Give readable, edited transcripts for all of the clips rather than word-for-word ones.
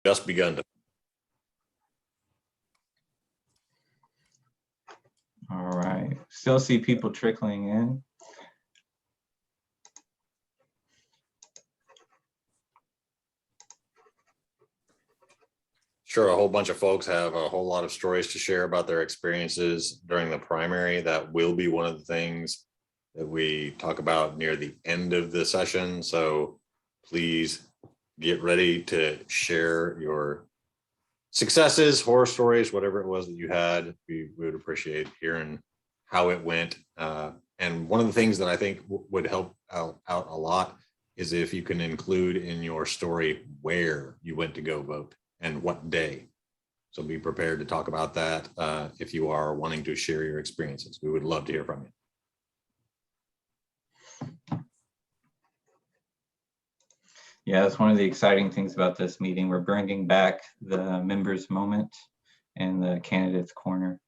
just begun to. All right, still see people trickling in. Sure, a whole bunch of folks have a whole lot of stories to share about their experiences during the primary. That will be one of the things that we talk about near the end of the session. So please get ready to share your successes, horror stories, whatever it was that you had. We would appreciate hearing how it went. And one of the things that I think would help out a lot is if you can include in your story where you went to go vote and what day. So be prepared to talk about that if you are wanting to share your experiences. We would love to hear from you. Yeah, that's one of the exciting things about this meeting. We're bringing back the members moment and the candidates corner.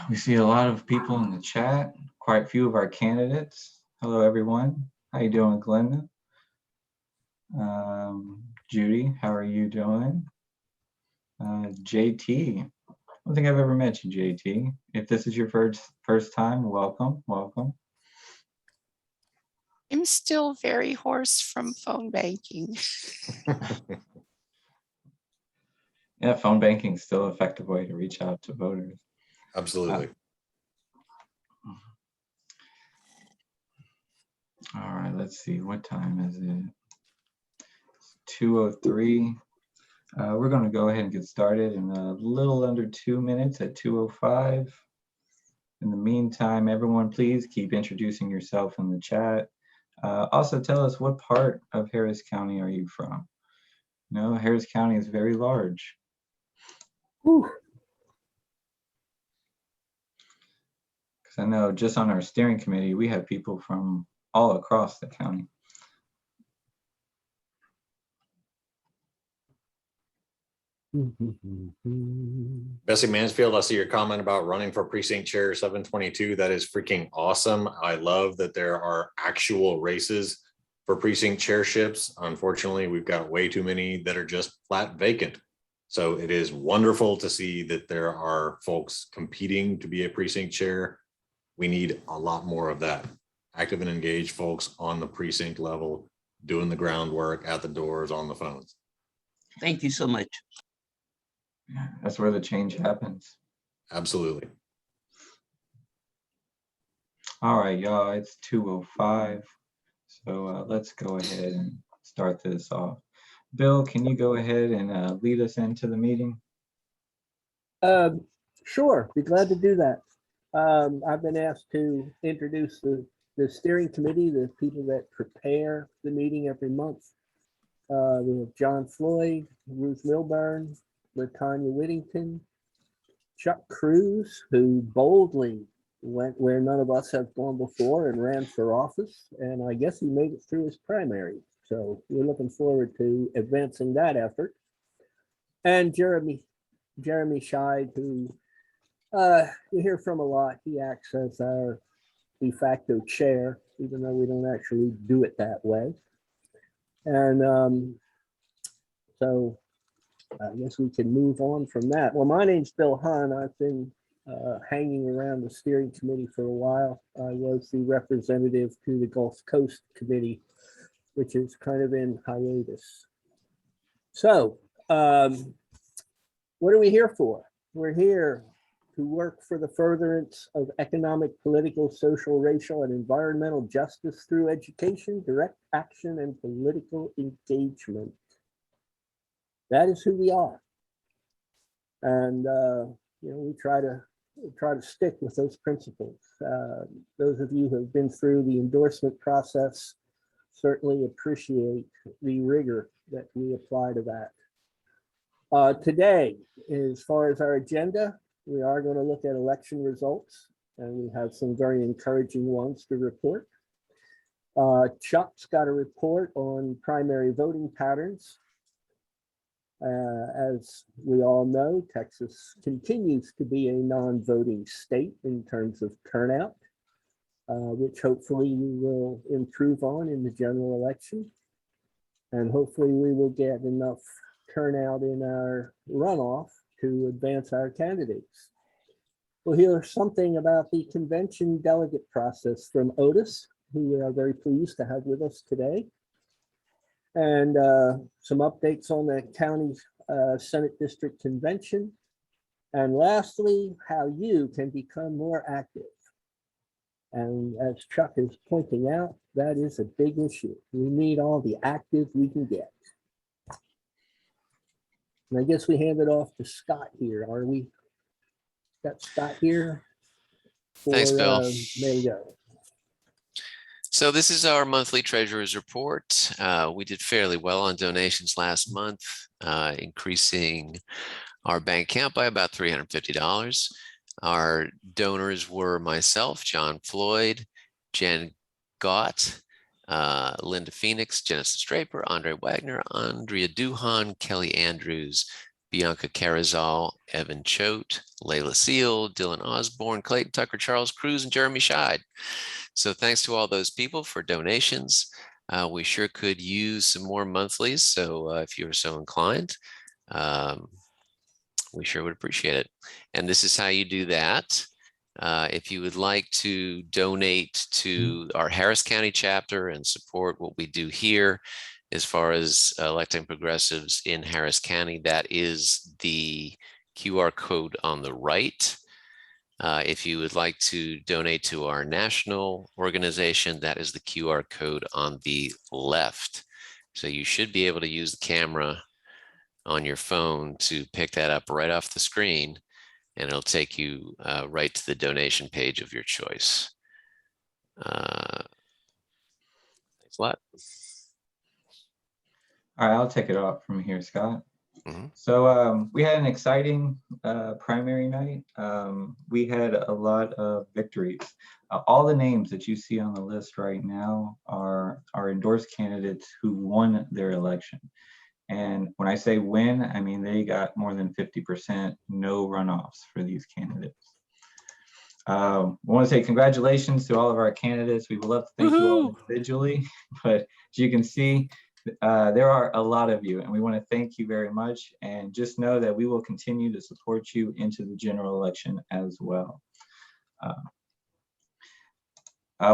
We see a lot of people in the chat, quite a few of our candidates. Hello, everyone. How you doing, Glenda? Judy, how are you doing? JT, I don't think I've ever met you, JT. If this is your first time, welcome, welcome. I'm still very hoarse from phone banking. Yeah, phone banking is still an effective way to reach out to voters. Absolutely. All right, let's see, what time is it? It's 2:03. We're going to go ahead and get started in a little under 2 minutes at 2:05. In the meantime, everyone, please keep introducing yourself in the chat. Also tell us, what part of Harris County are you from? No, Harris County is very large. Because I know just on our steering committee, we have people from all across the county. Bessie Mansfield, I see your comment about running for precinct chair 722. That is freaking awesome. I love that there are actual races for precinct chairships. Unfortunately, we've got way too many that are just flat vacant. So it is wonderful to see that there are folks competing to be a precinct chair. We need a lot more of that. Active and engaged folks on the precinct level, doing the groundwork at the doors, on the phones. Thank you so much. Yeah, that's where the change happens. Absolutely. All right, y'all, it's 2:05. So let's go ahead and start this off. Bill, can you go ahead and lead us into the meeting? Sure, be glad to do that. I've been asked to introduce the steering committee, the people that prepare the meeting every month. We have John Floyd, Ruth Milburn, LaTanya Whittington, Chuck Cruz, who boldly went where none of us have gone before and ran for office. And I guess he made it through his primary. So we're looking forward to advancing that effort. And Jeremy Scheid, who you hear from a lot. He acts as our de facto chair, even though we don't actually do it that way. And so I guess we can move on from that. Well, my name's Bill Hahn. I've been hanging around the steering committee for a while. I was the representative to the Gulf Coast Committee, which is kind of in hiatus. So what are we here for? We're here to work for the furtherance of economic, political, social, racial, and environmental justice through education, direct action, and political engagement. That is who we are. And we try to stick with those principles. Those of you who have been through the endorsement process certainly appreciate the rigor that we apply to that. Today, as far as our agenda, we are going to look at election results, and we have some very encouraging ones to report. Chuck's got a report on primary voting patterns. As we all know, Texas continues to be a non-voting state in terms of turnout, which hopefully we will improve on in the general election. And hopefully we will get enough turnout in our runoff to advance our candidates. We'll hear something about the convention delegate process from Odus, who we are very pleased to have with us today. And some updates on the county Senate District Convention. And lastly, how you can become more active. And as Chuck is pointing out, that is a big issue. We need all the active we can get. And I guess we hand it off to Scott here. Are we? Got Scott here? Thanks, Bill. There you go. So this is our monthly treasurer's report. We did fairly well on donations last month, increasing our bank account by about $350. Our donors were myself, John Floyd, Jen Gott, Linda Phoenix, Genesis Draper, Andre Wagner, Andrea Duhan, Kelly Andrews, Bianca Carazal, Evan Choate, Layla Seal, Dylan Osborne, Clayton Tucker, Charles Cruz, and Jeremy Scheid. So thanks to all those people for donations. We sure could use some more monthlies. So if you're so inclined, we sure would appreciate it. And this is how you do that. If you would like to donate to our Harris County chapter and support what we do here, as far as electing progressives in Harris County, that is the QR code on the right. If you would like to donate to our national organization, that is the QR code on the left. So you should be able to use the camera on your phone to pick that up right off the screen, and it'll take you right to the donation page of your choice. Thanks a lot. All right, I'll take it off from here, Scott. So we had an exciting primary night. We had a lot of victories. All the names that you see on the list right now are endorsed candidates who won their election. And when I say win, I mean they got more than 50% no runoffs for these candidates. I want to say congratulations to all of our candidates. We would love to thank you all individually, but as you can see, there are a lot of you, and we want to thank you very much. And just know that we will continue to support you into the general election as well.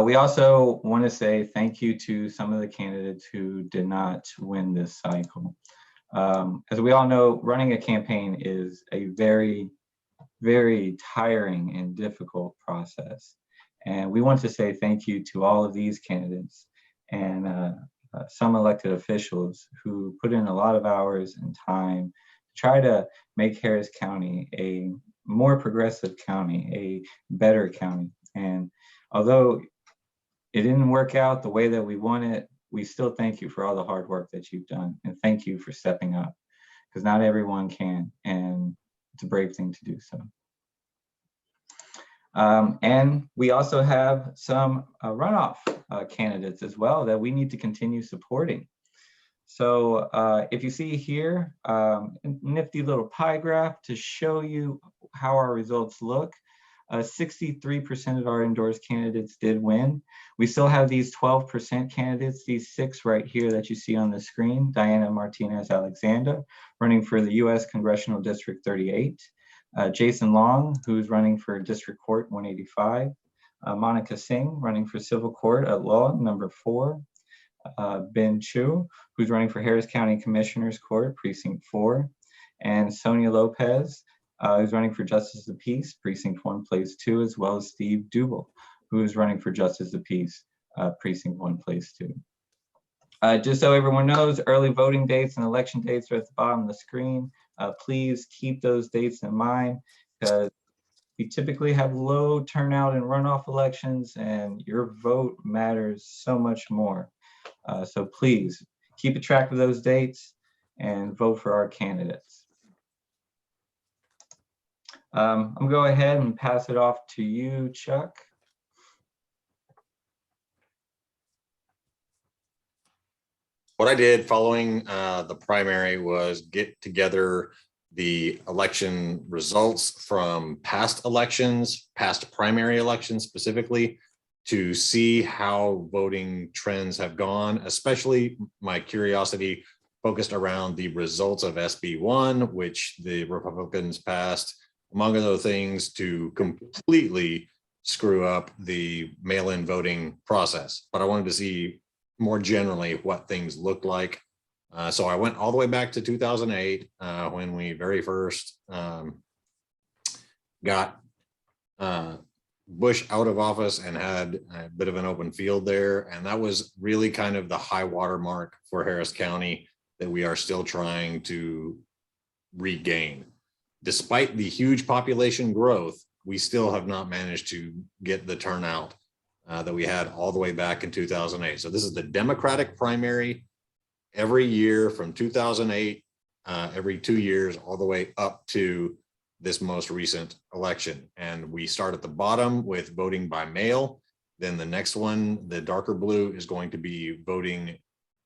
We also want to say thank you to some of the candidates who did not win this cycle. As we all know, running a campaign is a very, very tiring and difficult process. And we want to say thank you to all of these candidates and some elected officials who put in a lot of hours and time to try to make Harris County a more progressive county, a better county. And although it didn't work out the way that we wanted, we still thank you for all the hard work that you've done. And thank you for stepping up, because not everyone can, and it's a brave thing to do so. And we also have some runoff candidates as well that we need to continue supporting. So if you see here, a nifty little pie graph to show you how our results look. 63% of our endorsed candidates did win. We still have these 12% candidates, these 6 right here that you see on the screen. Diana Martinez Alexander, running for the U.S. Congressional District 38. Jason Long, who's running for District Court 185. Monica Singh, running for Civil Court at Law number 4. Ben Chu, who's running for Harris County Commissioner's Court, Precinct 4. And Sonia Lopez, who's running for Justice of the Peace, Precinct 1, Place 2, as well as Steve Dubel, who is running for Justice of the Peace, Precinct 1, Place 2. Just so everyone knows, early voting dates and election dates are at the bottom of the screen. Please keep those dates in mind, because we typically have low turnout in runoff elections, and your vote matters so much more. So please keep a track of those dates and vote for our candidates. I'm gonna go ahead and pass it off to you, Chuck. what I did following the primary was get together the election results from past elections, past primary elections specifically, to see how voting trends have gone, especially my curiosity focused around the results of SB 1, which the Republicans passed, among other things, to completely screw up the mail-in voting process. But I wanted to see more generally what things looked like. So I went all the way back to 2008 when we very first got Bush out of office and had a bit of an open field there. And that was really kind of the high water mark for Harris County that we are still trying to regain. Despite the huge population growth, we still have not managed to get the turnout that we had all the way back in 2008. So this is the Democratic primary every year from 2008, every 2 years, all the way up to this most recent election. And we start at the bottom with voting by mail. Then the next one, the darker blue, is going to be voting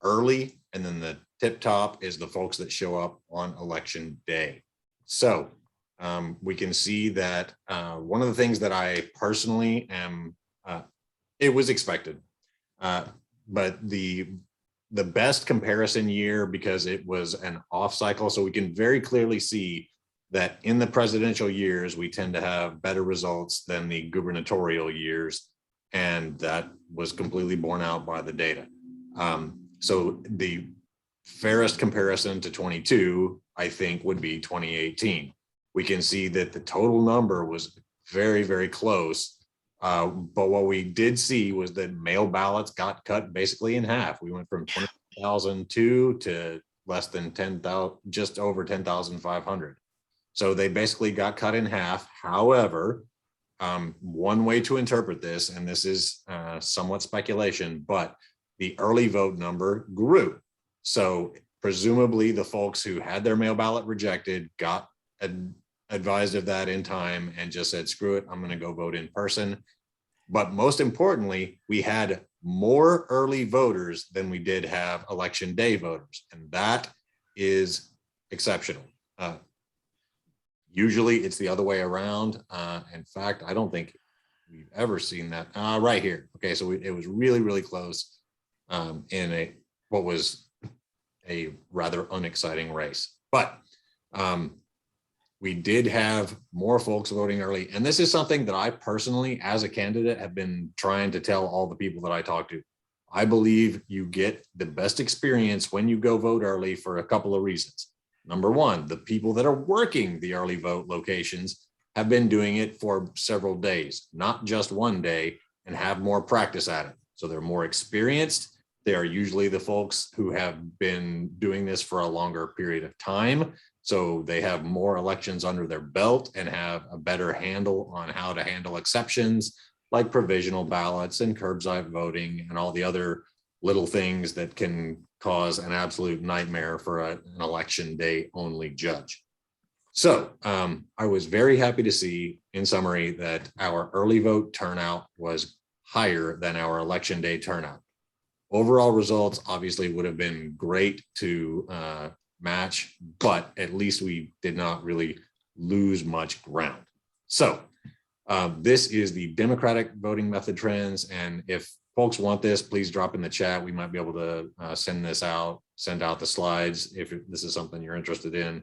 early. And then the tip top is the folks that show up on election day. So we can see that one of the things that I personally am, it was expected, but the best comparison year, because it was an off cycle, so we can very clearly see that in the presidential years, we tend to have better results than the gubernatorial years. And that was completely borne out by the data. So the fairest comparison to 22, I think, would be 2018. We can see that the total number was very, very close. But what we did see was that mail ballots got cut basically in half. We went from 20,002 to less than 10,000, just over 10,500. So they basically got cut in half. However, one way to interpret this, and this is somewhat speculation, but the early vote number grew. So presumably the folks who had their mail ballot rejected got advised of that in time and just said, screw it, I'm going to go vote in person. But most importantly, we had more early voters than we did have election day voters. And that is exceptional. Usually it's the other way around. In fact, I don't think we've ever seen that right here. Okay, so it was really, really close in what was a rather unexciting race. But we did have more folks voting early. And this is something that I personally, as a candidate, have been trying to tell all the people that I talk to. I believe you get the best experience when you go vote early for a couple of reasons. Number one, the people that are working the early vote locations have been doing it for several days, not just one day, and have more practice at it. So they're more experienced. They are usually the folks who have been doing this for a longer period of time. So they have more elections under their belt and have a better handle on how to handle exceptions like provisional ballots and curbside voting and all the other little things that can cause an absolute nightmare for an election day only judge. So I was very happy to see, in summary, that our early vote turnout was higher than our election day turnout. Overall results obviously would have been great to match, but at least we did not really lose much ground. So this is the Democratic voting method trends. And if folks want this, please drop in the chat. We might be able to send out the slides if this is something you're interested in.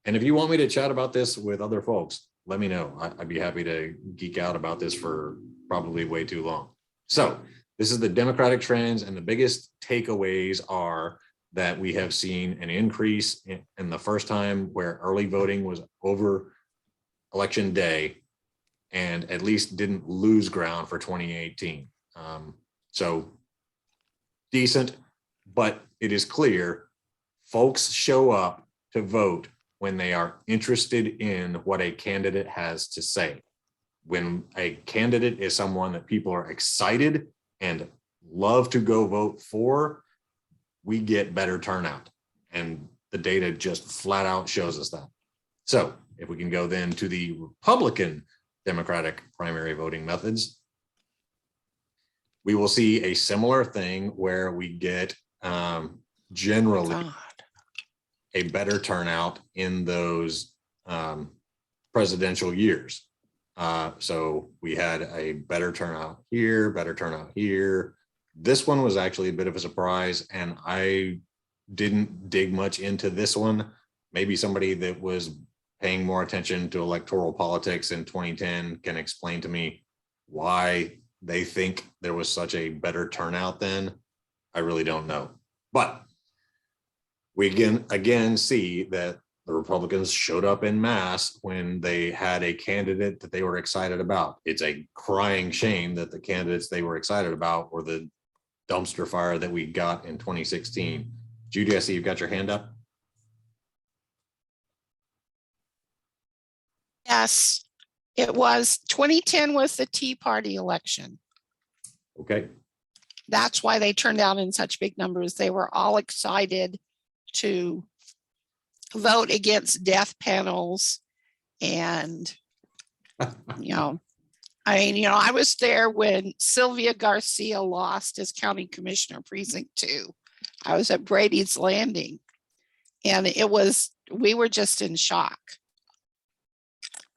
And if you want me to chat about this with other folks, let me know. I'd be happy to geek out about this for probably way too long. So this is the Democratic trends, and the biggest takeaways are that we have seen an increase in the first time where early voting was over election day and at least didn't lose ground for 2018. So decent, but it is clear folks show up to vote when they are interested in what a candidate has to say. When a candidate is someone that people are excited and love to go vote for, we get better turnout. And the data just flat out shows us that. So if we can go then to the Republican Democratic primary voting methods, we will see a similar thing where we get generally God. a better turnout in those presidential years. So we had a better turnout here, better turnout here. This one was actually a bit of a surprise, and I didn't dig much into this one. Maybe somebody that was paying more attention to electoral politics in 2010 can explain to me why they think there was such a better turnout then. I really don't know. But we again see that the Republicans showed up en masse when they had a candidate that they were excited about. It's a crying shame that the candidates they were excited about were the dumpster fire that we got in 2016. Judy, I see you've got your hand up. Yes, it was 2010 was the Tea Party election. Okay. That's why they turned out in such big numbers. They were all excited to vote against death panels. And, I was there when Sylvia Garcia lost as county commissioner precinct 2. I was at Brady's Landing, and we were just in shock.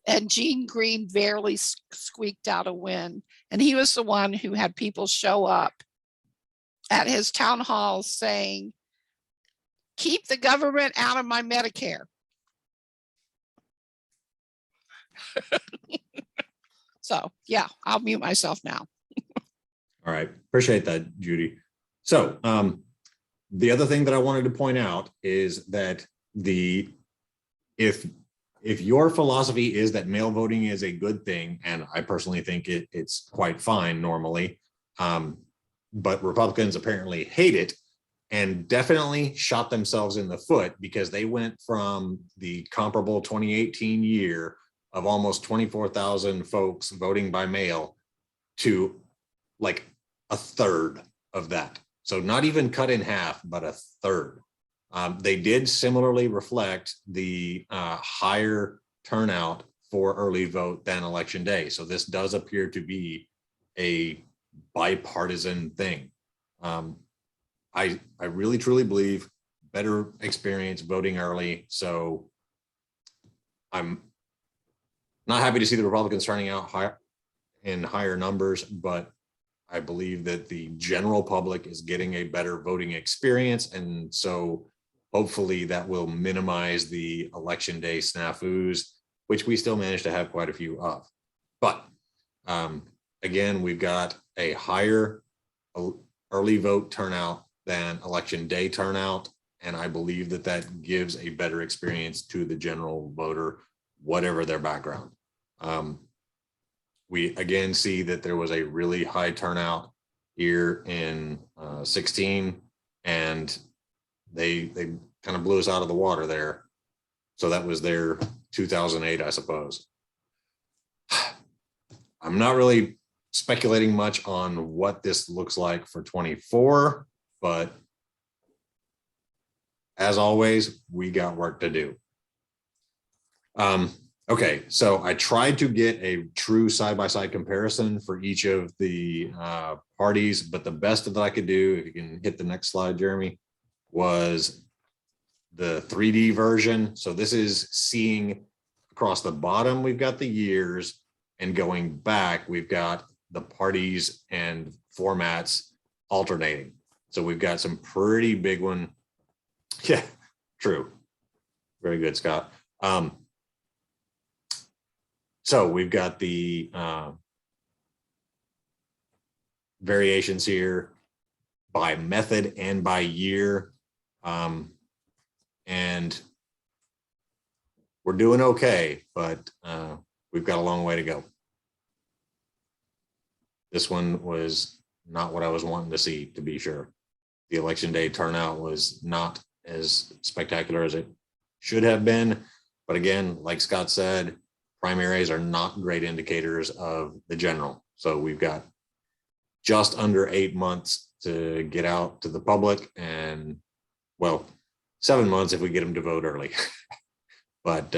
And Gene Green barely squeaked out a win. And he was the one who had people show up at his town hall saying, keep the government out of my Medicare. So yeah, I'll mute myself now. All right. Appreciate that, Judy. So the other thing that I wanted to point out is that if your philosophy is that mail voting is a good thing, and I personally think it's quite fine normally, but Republicans apparently hate it and definitely shot themselves in the foot, because they went from the comparable 2018 year of almost 24,000 folks voting by mail to like a third of that. So not even cut in half, but a third. They did similarly reflect the higher turnout for early vote than election day. So this does appear to be a bipartisan thing. I really truly believe better experience voting early. So I'm not happy to see the Republicans turning out in higher numbers, but I believe that the general public is getting a better voting experience. And so hopefully that will minimize the election day snafus, which we still manage to have quite a few of. But again, we've got a higher early vote turnout than election day turnout. And I believe that that gives a better experience to the general voter, whatever their background. We again see that there was a really high turnout here in 16, and they kind of blew us out of the water there. So that was their 2008, I suppose. I'm not really speculating much on what this looks like for 24, but as always, we got work to do. Okay, so I tried to get a true side-by-side comparison for each of the parties, but the best that I could do, if you can hit the next slide, Jeremy, was the 3D version. So this is seeing across the bottom, we've got the years, and going back, we've got the parties and formats alternating. So we've got some pretty big one. Yeah, true. Very good, Scott. So we've got the variations here by method and by year. And we're doing okay, but we've got a long way to go. This one was not what I was wanting to see, to be sure. The election day turnout was not as spectacular as it should have been. But again, like Scott said, primaries are not great indicators of the general. So we've got just under 8 months to get out to the public, and well, 7 months if we get them to vote early. But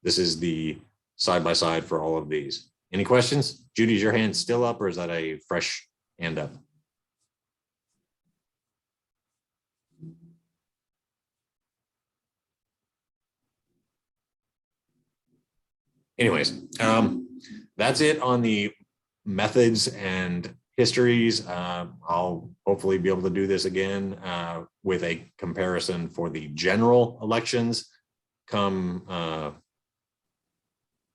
this is the side-by-side for all of these. Any questions? Judy, is your hand still up, or is that a fresh hand up? anyways, that's it on the methods and histories. I'll hopefully be able to do this again with a comparison for the general elections come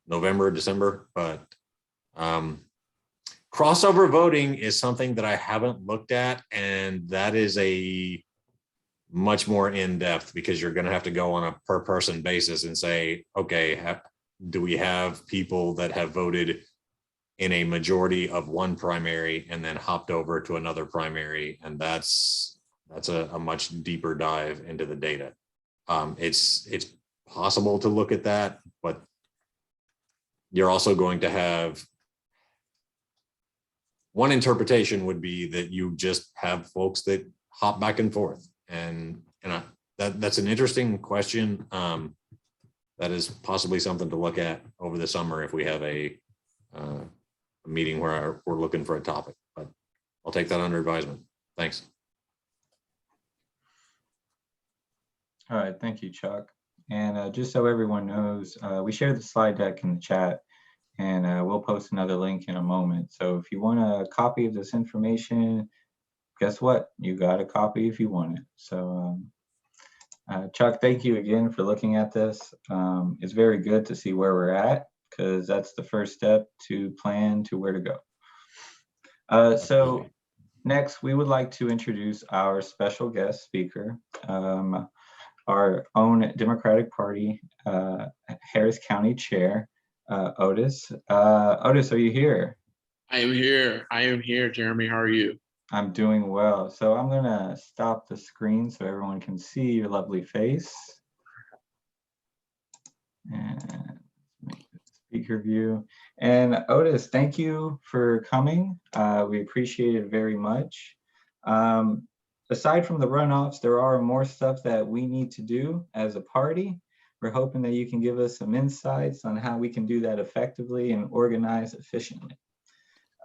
November, December, but crossover voting is something that I haven't looked at, and that is a much more in-depth, because you're going to have to go on a per person basis and say, okay, do we have people that have voted in a majority of one primary and then hopped over to another primary? And that's a much deeper dive into the data. It's possible to look at that, but you're also going to have one interpretation would be that you just have folks that hop back and forth. And that's an interesting question. That is possibly something to look at over the summer if we have a meeting where we're looking for a topic, but I'll take that under advisement. Thanks. All right, thank you, Chuck. And just so everyone knows, we share the slide deck in the chat, and we'll post another link in a moment. So if you want a copy of this information, guess what? You got a copy if you want it. So Chuck, thank you again for looking at this. It's very good to see where we're at, because that's the first step to plan to where to go. So next, we would like to introduce our special guest speaker, our own Democratic Party Harris County Chair, Odus. Odus, are you here? I am here. I am here, Jeremy. How are you? I'm doing well. So I'm gonna stop the screen so everyone can see your lovely face. And make the speaker view. And Odus, thank you for coming. We appreciate it very much. Aside from the runoffs, there are more stuff that we need to do as a party. We're hoping that you can give us some insights on how we can do that effectively and organize efficiently.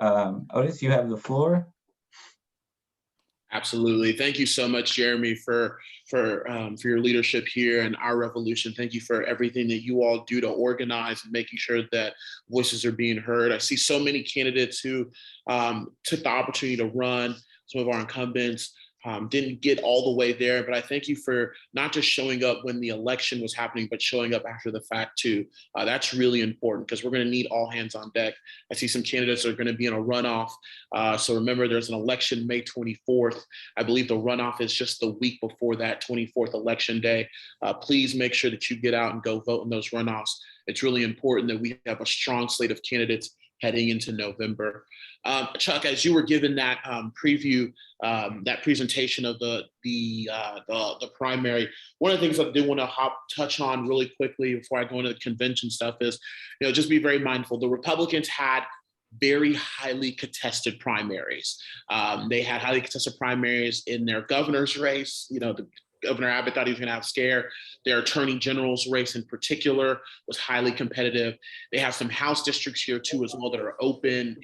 Odus, you have the floor. Absolutely. Thank you so much, Jeremy, for your leadership here and our revolution. Thank you for everything that you all do to organize and making sure that voices are being heard. I see so many candidates who took the opportunity to run, some of our incumbents. Didn't get all the way there, but I thank you for not just showing up when the election was happening, but showing up after the fact too. That's really important, because we're going to need all hands on deck. I see some candidates are going to be in a runoff. So remember, there's an election May 24th. I believe the runoff is just the week before that 24th election day. Please make sure that you get out and go vote in those runoffs. It's really important that we have a strong slate of candidates heading into November. Chuck, as you were given that preview, that presentation of the primary, one of the things I do want to touch on really quickly before I go into the convention stuff is, just be very mindful. The Republicans had very highly contested primaries. They had highly contested primaries in their governor's race. The Governor Abbott thought he was going to have a scare. Their attorney general's race in particular was highly competitive. They have some House districts here too as well that are open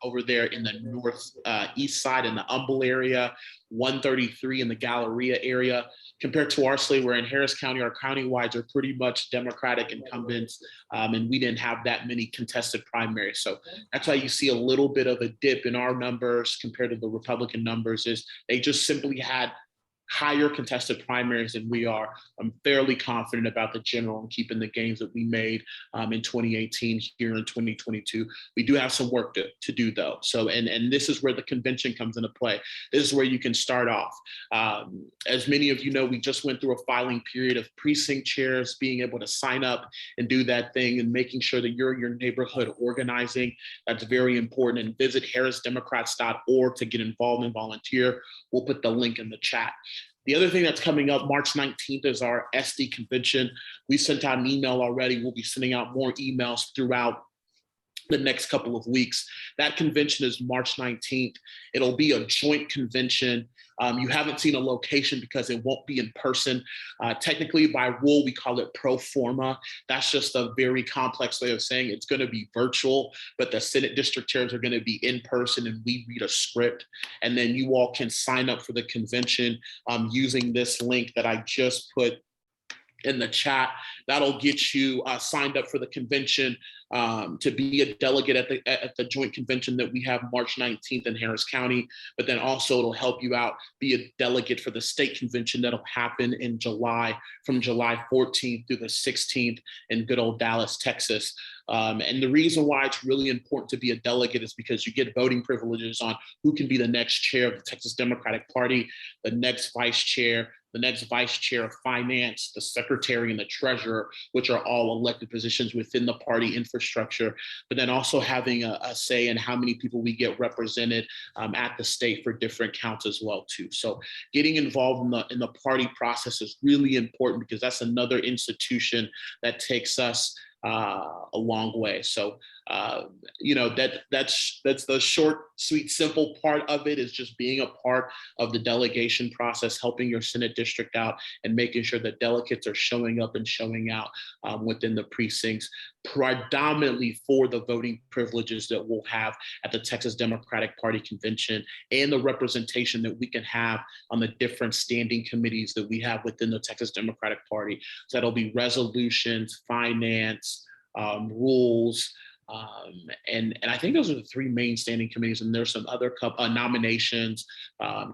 over there in the northeast side in the Humble area, 133 in the Galleria area. Compared to our slate, where in Harris County, our county-wides are pretty much Democratic incumbents, and we didn't have that many contested primaries. So that's why you see a little bit of a dip in our numbers compared to the Republican numbers, is they just simply had higher contested primaries than we are. I'm fairly confident about the general and keeping the gains that we made in 2018 here in 2022. We do have some work to do though. So, and this is where the convention comes into play. This is where you can start off. As many of you know, we just went through a filing period of precinct chairs being able to sign up and do that thing and making sure that you're in your neighborhood organizing. That's very important. And visit harrisdemocrats.org to get involved and volunteer. We'll put the link in the chat. The other thing that's coming up, March 19th, is our SD convention. We sent out an email already. We'll be sending out more emails throughout the next couple of weeks. That convention is March 19th. It'll be a joint convention. You haven't seen a location because it won't be in person. Technically, by rule, we call it pro forma. That's just a very complex way of saying it's going to be virtual, but the Senate district chairs are going to be in person and we read a script. And then you all can sign up for the convention using this link that I just put in the chat. That'll get you signed up for the convention to be a delegate at the joint convention that we have March 19th in Harris County. But then also it'll help you out be a delegate for the state convention that'll happen in July, from July 14th through the 16th in good old Dallas, Texas. And the reason why it's really important to be a delegate is because you get voting privileges on who can be the next chair of the Texas Democratic Party, the next vice chair, the next vice chair of finance, the secretary, and the treasurer, which are all elected positions within the party infrastructure, but then also having a say in how many people we get represented at the state for different counts as well too. So getting involved in the party process is really important, because that's another institution that takes us a long way. So that's the short, sweet, simple part of it, is just being a part of the delegation process, helping your Senate district out, and making sure that delegates are showing up and showing out within the precincts, predominantly for the voting privileges that we'll have at the Texas Democratic Party convention, and the representation that we can have on the different standing committees that we have within the Texas Democratic Party. So that'll be resolutions, finance, rules, and I think those are the three main standing committees. And there's some other nominations,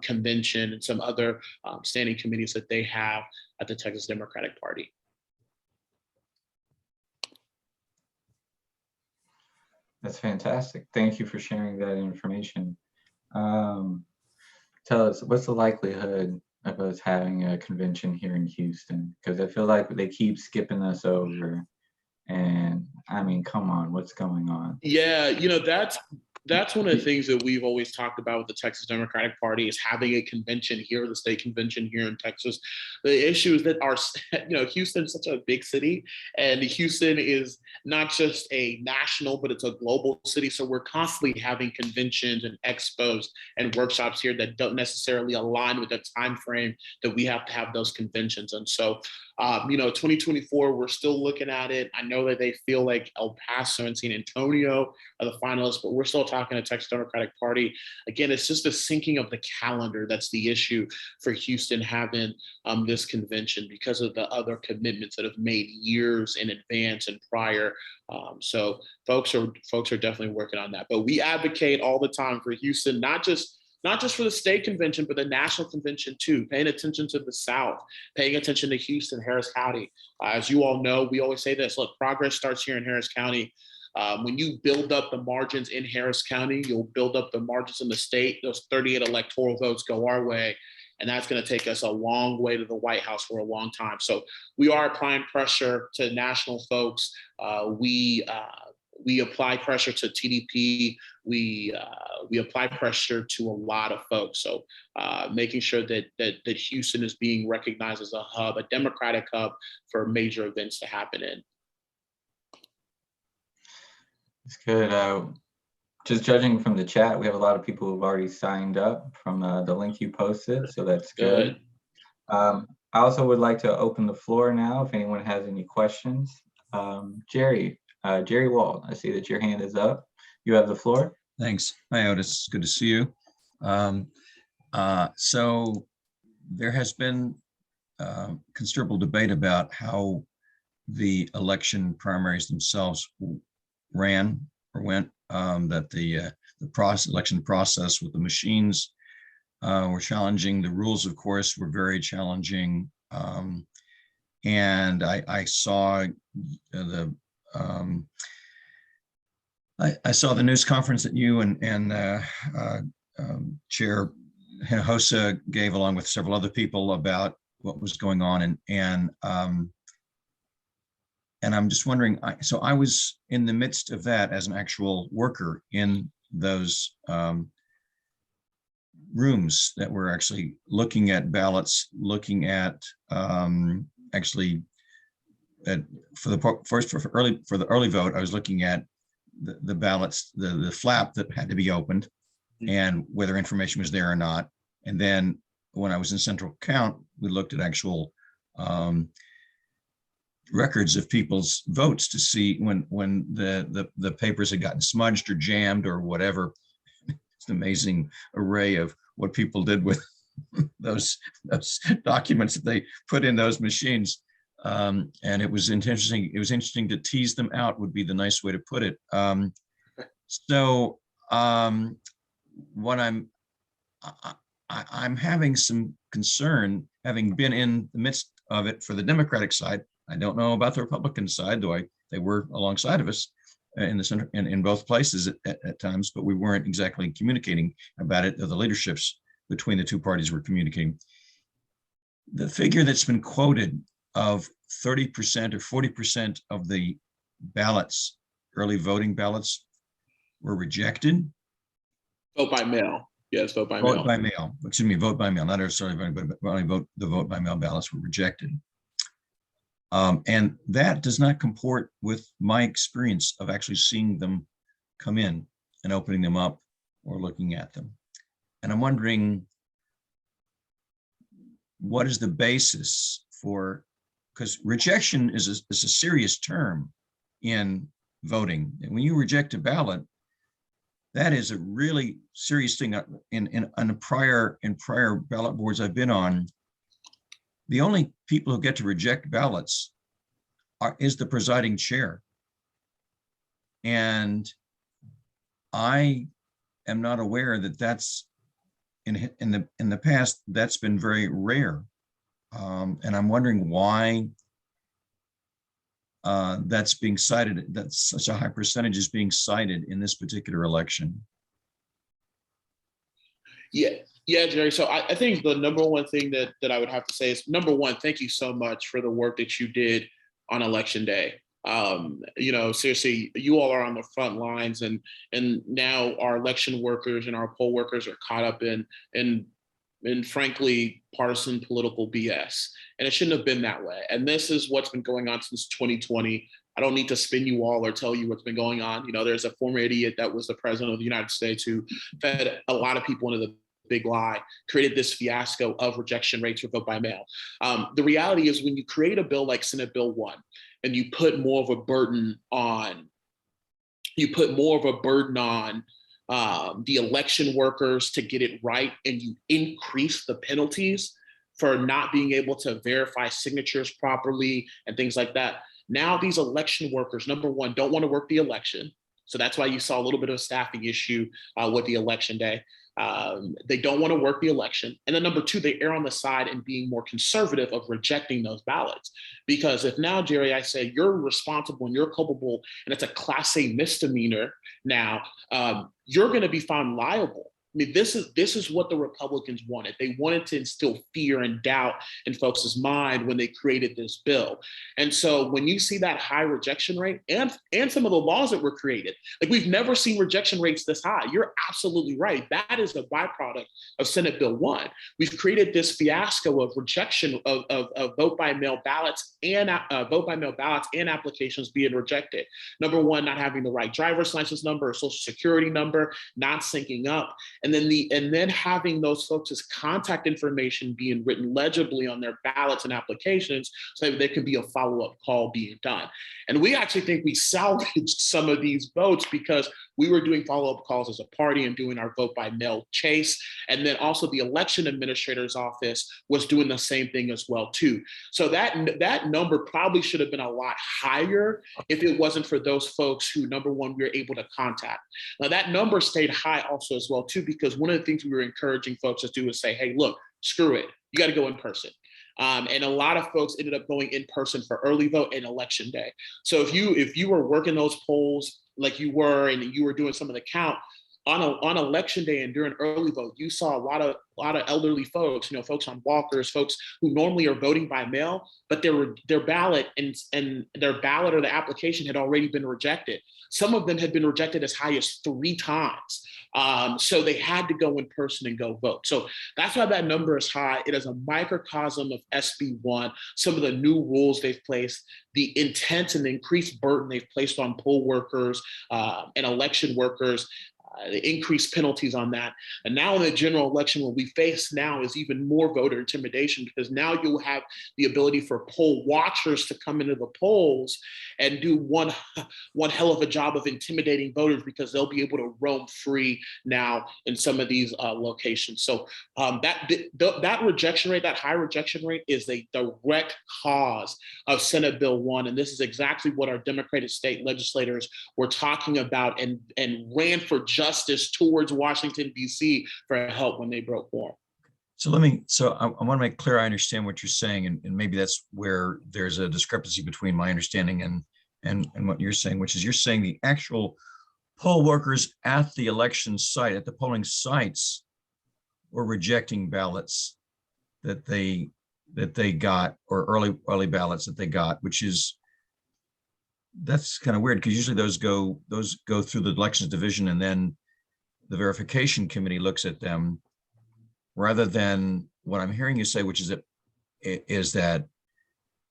convention, and some other standing committees that they have at the Texas Democratic Party. That's fantastic. Thank you for sharing that information. Tell us, what's the likelihood of us having a convention here in Houston? Because I feel like they keep skipping us over. And I mean, come on, what's going on? Yeah, that's one of the things that we've always talked about with the Texas Democratic Party, is having a convention here, the state convention here in Texas. The issue is that Houston is such a big city, and Houston is not just a national, but it's a global city. So we're constantly having conventions and expos and workshops here that don't necessarily align with the time frame that we have to have those conventions. And so 2024, we're still looking at it. I know that they feel like El Paso and San Antonio are the finalists, but we're still talking to Texas Democratic Party. Again, it's just the syncing of the calendar that's the issue for Houston having this convention, because of the other commitments that have made years in advance and prior. So folks are definitely working on that. But we advocate all the time for Houston, not just for the state convention, but the national convention too, paying attention to the South, paying attention to Houston, Harris County. As you all know, we always say this, look, progress starts here in Harris County. When you build up the margins in Harris County, you'll build up the margins in the state. Those 38 electoral votes go our way, and that's going to take us a long way to the White House for a long time. So we are applying pressure to national folks. We apply pressure to TDP. We apply pressure to a lot of folks. So making sure that Houston is being recognized as a hub, a Democratic hub for major events to happen in. It's good. Just judging from the chat, we have a lot of people who've already signed up from the link you posted, so that's good. I also would like to open the floor now if anyone has any questions. Jerry Wald, I see that your hand is up. You have the floor. Thanks. Hi, Otis. Good to see you. So there has been considerable debate about how the election primaries themselves ran or went, that the election process with the machines were challenging. The rules, of course, were very challenging. And I saw I saw the news conference that you and Chair Hinojosa gave, along with several other people, about what was going on, and I'm just wondering. So I was in the midst of that as an actual worker in those rooms that were actually looking at ballots, looking at actually. For the early vote, I was looking at the ballots, the flap that had to be opened, and whether information was there or not. And then when I was in central count, we looked at actual records of people's votes to see when the papers had gotten smudged or jammed or whatever. It's an amazing array of what people did with those documents that they put in those machines. And it was interesting. It was interesting to tease them out would be the nice way to put it. What I'm having some concern, having been in the midst of it for the Democratic side. I don't know about the Republican side, though they were alongside of us in the center in both places at times, but we weren't exactly communicating about it. The leaderships between the two parties were communicating. The figure that's been quoted of 30% or 40% of the ballots, early voting ballots, were rejected. Vote by mail. Yes, vote by Vote mail. by mail. Excuse me, vote by mail, not necessarily voting, but only the vote by mail ballots were rejected. And that does not comport with my experience of actually seeing them come in and opening them up or looking at them. And I'm wondering, what is the basis for, because rejection is a serious term in voting. And when you reject a ballot, that is a really serious thing. In prior ballot boards I've been on, the only people who get to reject ballots is the presiding chair. And I am not aware that that's in the past, that's been very rare. And I'm wondering why that's being cited, that such a high percentage is being cited in this particular election. Yeah, Jerry. So I think the number one thing that I would have to say is, number one, thank you so much for the work that you did on election day. Seriously, you all are on the front lines, and now our election workers and our poll workers are caught up in frankly partisan political BS, and it shouldn't have been that way. And this is what's been going on since 2020. I don't need to spin you all or tell you what's been going on. There's a former idiot that was the president of the United States who fed a lot of people into the big lie, created this fiasco of rejection rates for vote by mail. The reality is, when you create a bill like Senate Bill 1 and you put more of a burden on the election workers to get it right, and you increase the penalties for not being able to verify signatures properly and things like that. Now these election workers, number one, don't want to work the election. So that's why you saw a little bit of a staffing issue with the election day. They don't want to work the election. And then number two, they err on the side and being more conservative of rejecting those ballots. Because if now, Jerry, I say you're responsible and you're culpable, and it's a Class A misdemeanor now, you're going to be found liable. I mean, this is what the Republicans wanted. They wanted to instill fear and doubt in folks' mind when they created this bill. And so when you see that high rejection rate and some of the laws that were created, like, we've never seen rejection rates this high. You're absolutely right. That is a byproduct of Senate Bill 1. We've created this fiasco of rejection of vote by mail ballots and applications being rejected. Number one, not having the right driver's license number or social security number, not syncing up. And then having those folks' contact information being written legibly on their ballots and applications, so that there could be a follow-up call being done. And we actually think we salvaged some of these votes because we were doing follow-up calls as a party and doing our vote by mail chase. And then also the election administrator's office was doing the same thing as well too. So that number probably should have been a lot higher if it wasn't for those folks who, number one, we were able to contact. Now that number stayed high also as well too, because one of the things we were encouraging folks to do is say, hey, look, screw it. You got to go in person. And a lot of folks ended up going in person for early vote and election day. So if you were working those polls like you were, and you were doing some of the count on election day and during early vote, you saw a lot of elderly folks, folks on walkers, folks who normally are voting by mail, but their ballot and their ballot or the application had already been rejected. Some of them had been rejected as high as 3 times. So they had to go in person and go vote. So that's why that number is high. It is a microcosm of SB 1, some of the new rules they've placed, the intense and the increased burden they've placed on poll workers and election workers. the increased penalties on that. And now in the general election, what we face now is even more voter intimidation, because now you'll have the ability for poll watchers to come into the polls and do one hell of a job of intimidating voters, because they'll be able to roam free now in some of these locations. So that rejection rate, that high rejection rate, is a direct cause of Senate Bill 1. And this is exactly what our Democratic state legislators were talking about, and ran for justice towards Washington, D.C. for help when they broke form. So I want to make clear I understand what you're saying, and maybe that's where there's a discrepancy between my understanding and what you're saying, which is you're saying the actual poll workers at the election site, at the polling sites, were rejecting ballots that they got, or early ballots that they got, that's kind of weird, because usually those go through the elections division, and then the verification committee looks at them, rather than what I'm hearing you say, which is that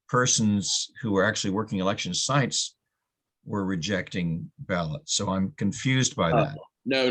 persons who are actually working election sites were rejecting ballots. So I'm confused by that. No.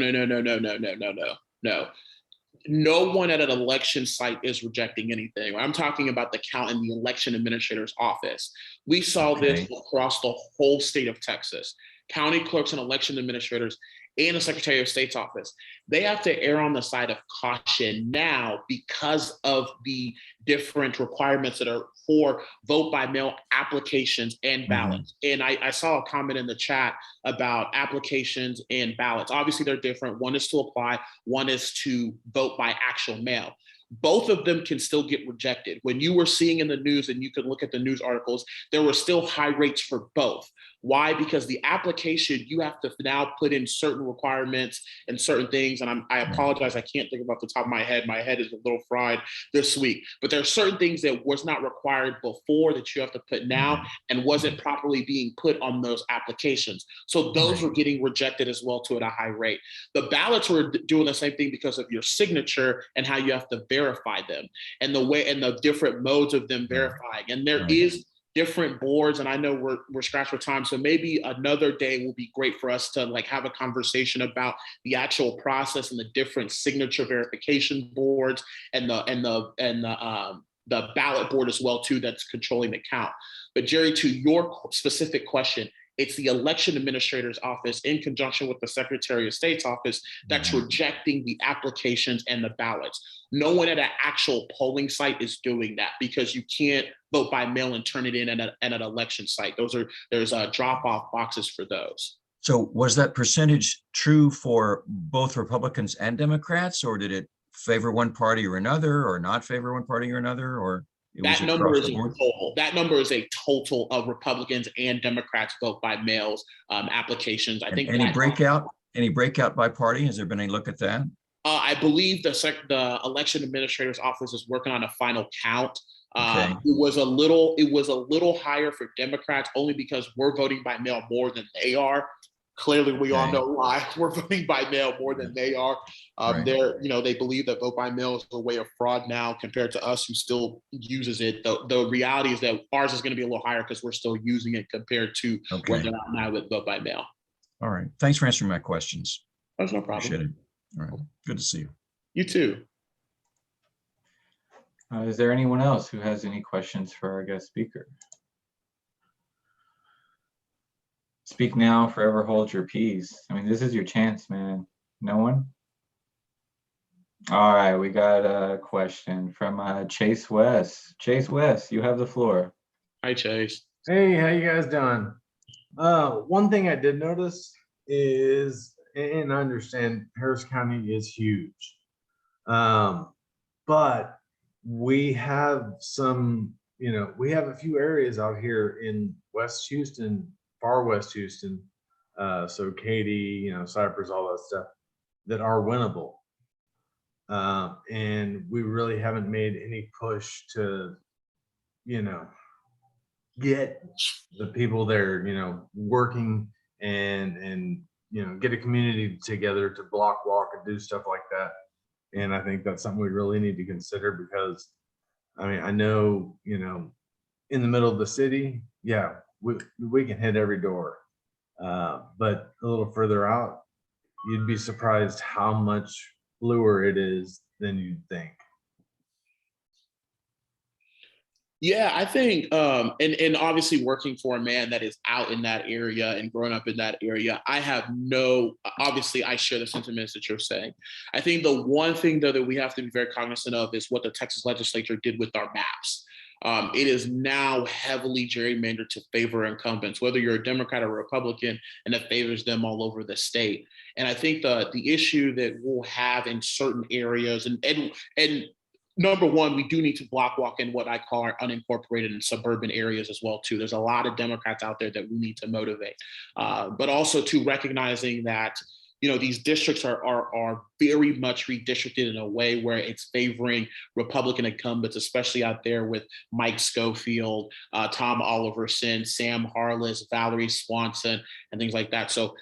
No one at an election site is rejecting anything. I'm talking about the count in the election administrator's office. We saw this across the whole state of Texas. County clerks and election administrators and the Secretary of State's office, they have to err on the side of caution now because of the different requirements that are for vote by mail applications and ballots. And I saw a comment in the chat about applications and ballots. Obviously, they're different. One is to apply, one is to vote by actual mail. Both of them can still get rejected. When you were seeing in the news, and you could look at the news articles, there were still high rates for both. Why? Because the application, you have to now put in certain requirements and certain things. And I apologize, I can't think about the top of my head. My head is a little fried this week. But there are certain things that was not required before that you have to put now, and wasn't properly being put on those applications. So those were getting rejected as well too, at a high rate. The ballots were doing the same thing because of your signature and how you have to verify them, and the way and the different modes of them verifying. And there is different boards, and I know we're scratched for time, so maybe another day will be great for us to have a conversation about the actual process and the different signature verification boards, and the ballot board as well too, that's controlling the count. But Jerry, to your specific question, it's the election administrator's office in conjunction with the Secretary of State's office that's rejecting the applications and the ballots. No one at an actual polling site is doing that, because you can't vote by mail and turn it in at an election site. There's drop-off boxes for those. So was that percentage true for both Republicans and Democrats, or did it favor one party or another, or not favor one party or another, or? That number is a total. That number is a total of Republicans and Democrats vote by mails applications. I think any breakout by party? Has there been any look at that? I believe the election administrator's office is working on a final count. It was a little higher for Democrats, only because we're voting by mail more than they are. Clearly, we all know why we're voting by mail more than they are. They believe that vote by mail is a way of fraud now compared to us, who still uses it. The reality is that ours is going to be a little higher because we're still using it compared to where they're at now with vote by mail. All right. Thanks for answering my questions. That's no problem. Appreciate it. All right. Good to see you. You too. Is there anyone else who has any questions for our guest speaker? Speak now, forever hold your peace. I mean, this is your chance, man. No one? All right, we got a question from Chase West. Chase West, you have the floor. Hi, Chase. Hey, how you guys doing? One thing I did notice is, and I understand Harris County is huge, but we have we have a few areas out here in West Houston, far West Houston, so Katy, Cypress, all that stuff, that are winnable. And we really haven't made any push to, get the people there, working and get a community together to block walk and do stuff like that. And I think that's something we really need to consider, because I know, in the middle of the city, we can hit every door. But a little further out, you'd be surprised how much bluer it is than you'd think. Yeah, I think, and obviously working for a man that is out in that area and growing up in that area, I have obviously I share the sentiments that you're saying. I think the one thing though that we have to be very cognizant of is what the Texas legislature did with our maps. It is now heavily gerrymandered to favor incumbents, whether you're a Democrat or Republican, and it favors them all over the state. And I think the issue that we'll have in certain areas, and number one, we do need to block walk in what I call our unincorporated and suburban areas as well too. There's a lot of Democrats out there that we need to motivate, but also to recognizing that these districts are very much redistricted in a way where it's favoring Republican incumbents, especially out there with Mike Schofield, Tom Oliverson, Sam Harless, Valerie Swanson, and things like that. So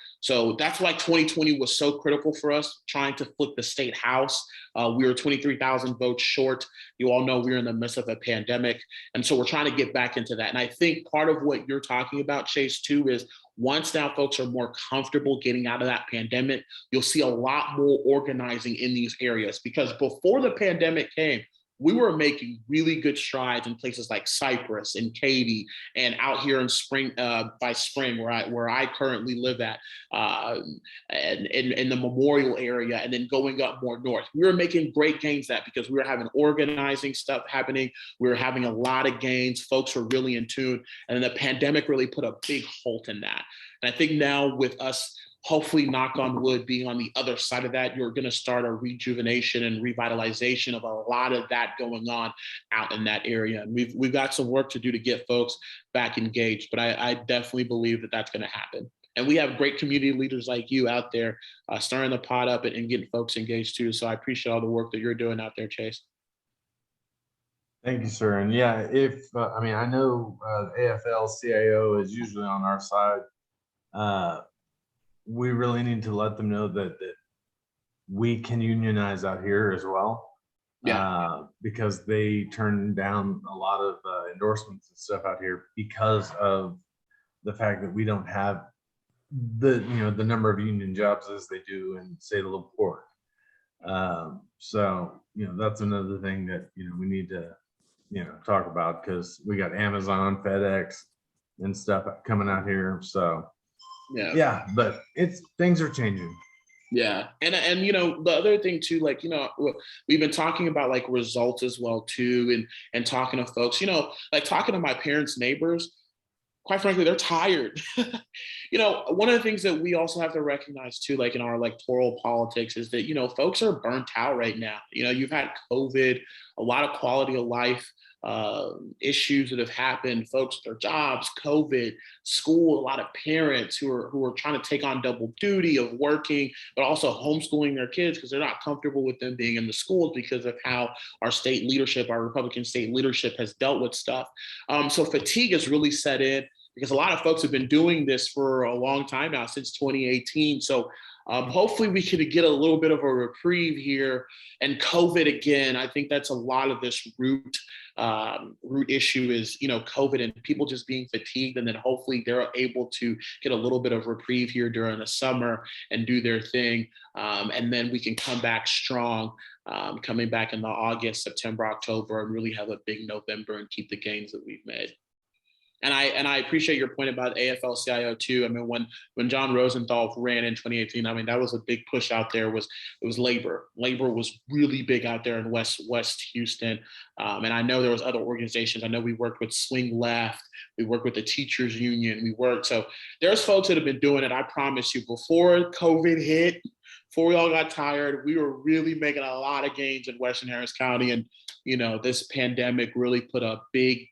that's why 2020 was so critical for us, trying to flip the state house. We were 23,000 votes short. You all know we're in the midst of a pandemic. And so we're trying to get back into that. And I think part of what you're talking about, Chase, too, is once now folks are more comfortable getting out of that pandemic, you'll see a lot more organizing in these areas. Because before the pandemic came, we were making really good strides in places like Cypress and Katy, and out here in Spring, where I currently live at, and in the Memorial area, and then going up more north. We were making great gains because we were having organizing stuff happening. We were having a lot of gains. Folks were really in tune, and then the pandemic really put a big halt in that. And I think now with us, hopefully, knock on wood, being on the other side of that, you're going to start a rejuvenation and revitalization of a lot of that going on out in that area. And we've got some work to do to get folks back engaged, but I definitely believe that that's going to happen. And we have great community leaders like you out there stirring the pot up and getting folks engaged too. So I appreciate all the work that you're doing out there, Chase. Thank you, sir. And yeah, I know AFL-CIO is usually on our side. We really need to let them know that we can unionize out here as well. Yeah. Because they turn down a lot of endorsements and stuff out here because of the fact that we don't have the number of union jobs as they do in say the little port. So that's another thing that we need to talk about, because we got Amazon, FedEx, and stuff coming out here. So yeah, but things are changing. Yeah, and the other thing too, we've been talking about results as well too, and talking to folks, talking to my parents' neighbors. Quite frankly, they're tired. One of the things that we also have to recognize too, in our electoral politics, is that folks are burnt out right now. You've had COVID, a lot of quality of life issues that have happened, folks, their jobs, COVID, school, a lot of parents who are trying to take on double duty of working, but also homeschooling their kids because they're not comfortable with them being in the schools because of how our state leadership, our Republican state leadership, has dealt with stuff. So fatigue has really set in because a lot of folks have been doing this for a long time now, since 2018. So hopefully we could get a little bit of a reprieve here. And COVID, again, I think that's a lot of this root issue is, COVID and people just being fatigued. And then hopefully they're able to get a little bit of reprieve here during the summer and do their thing. And then we can come back strong, coming back in the August, September, October, and really have a big November and keep the gains that we've made. And I appreciate your point about AFL-CIO too. I mean, when John Rosenthal ran in 2018, that was a big push out there. It was labor. Labor was really big out there in West Houston. And I know there was other organizations. I know we worked with Swing Left. We worked with the teachers union. So there's folks that have been doing it. I promise you, before COVID hit, before we all got tired, we were really making a lot of gains in Western Harris County. And, this pandemic really put a big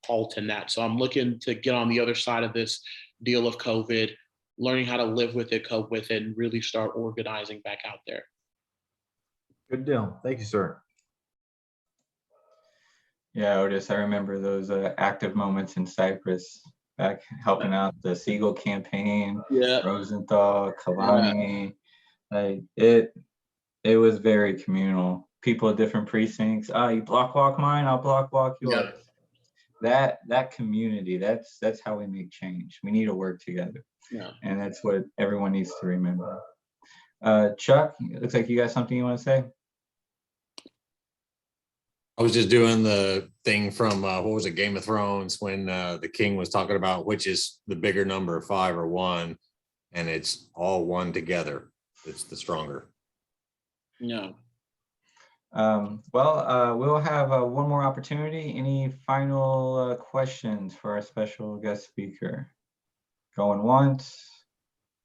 halt in that. So I'm looking to get on the other side of this deal of COVID, learning how to live with it, cope with it, and really start organizing back out there. Good deal. Thank you, sir. Yeah, Otis, I remember those active moments in Cyprus, back helping out the Siegel campaign, Rosenthal, Kalani. It was very communal. People at different precincts. You block walk mine, I'll block walk yours. That community, that's how we make change. We need to work together. And that's what everyone needs to remember. Chuck, it looks like you got something you want to say? I was just doing the thing from, what was it, Game of Thrones, when the king was talking about which is the bigger number, 5 or 1, and it's all one together. It's the stronger. No. We'll have one more opportunity. Any final questions for our special guest speaker? Going once,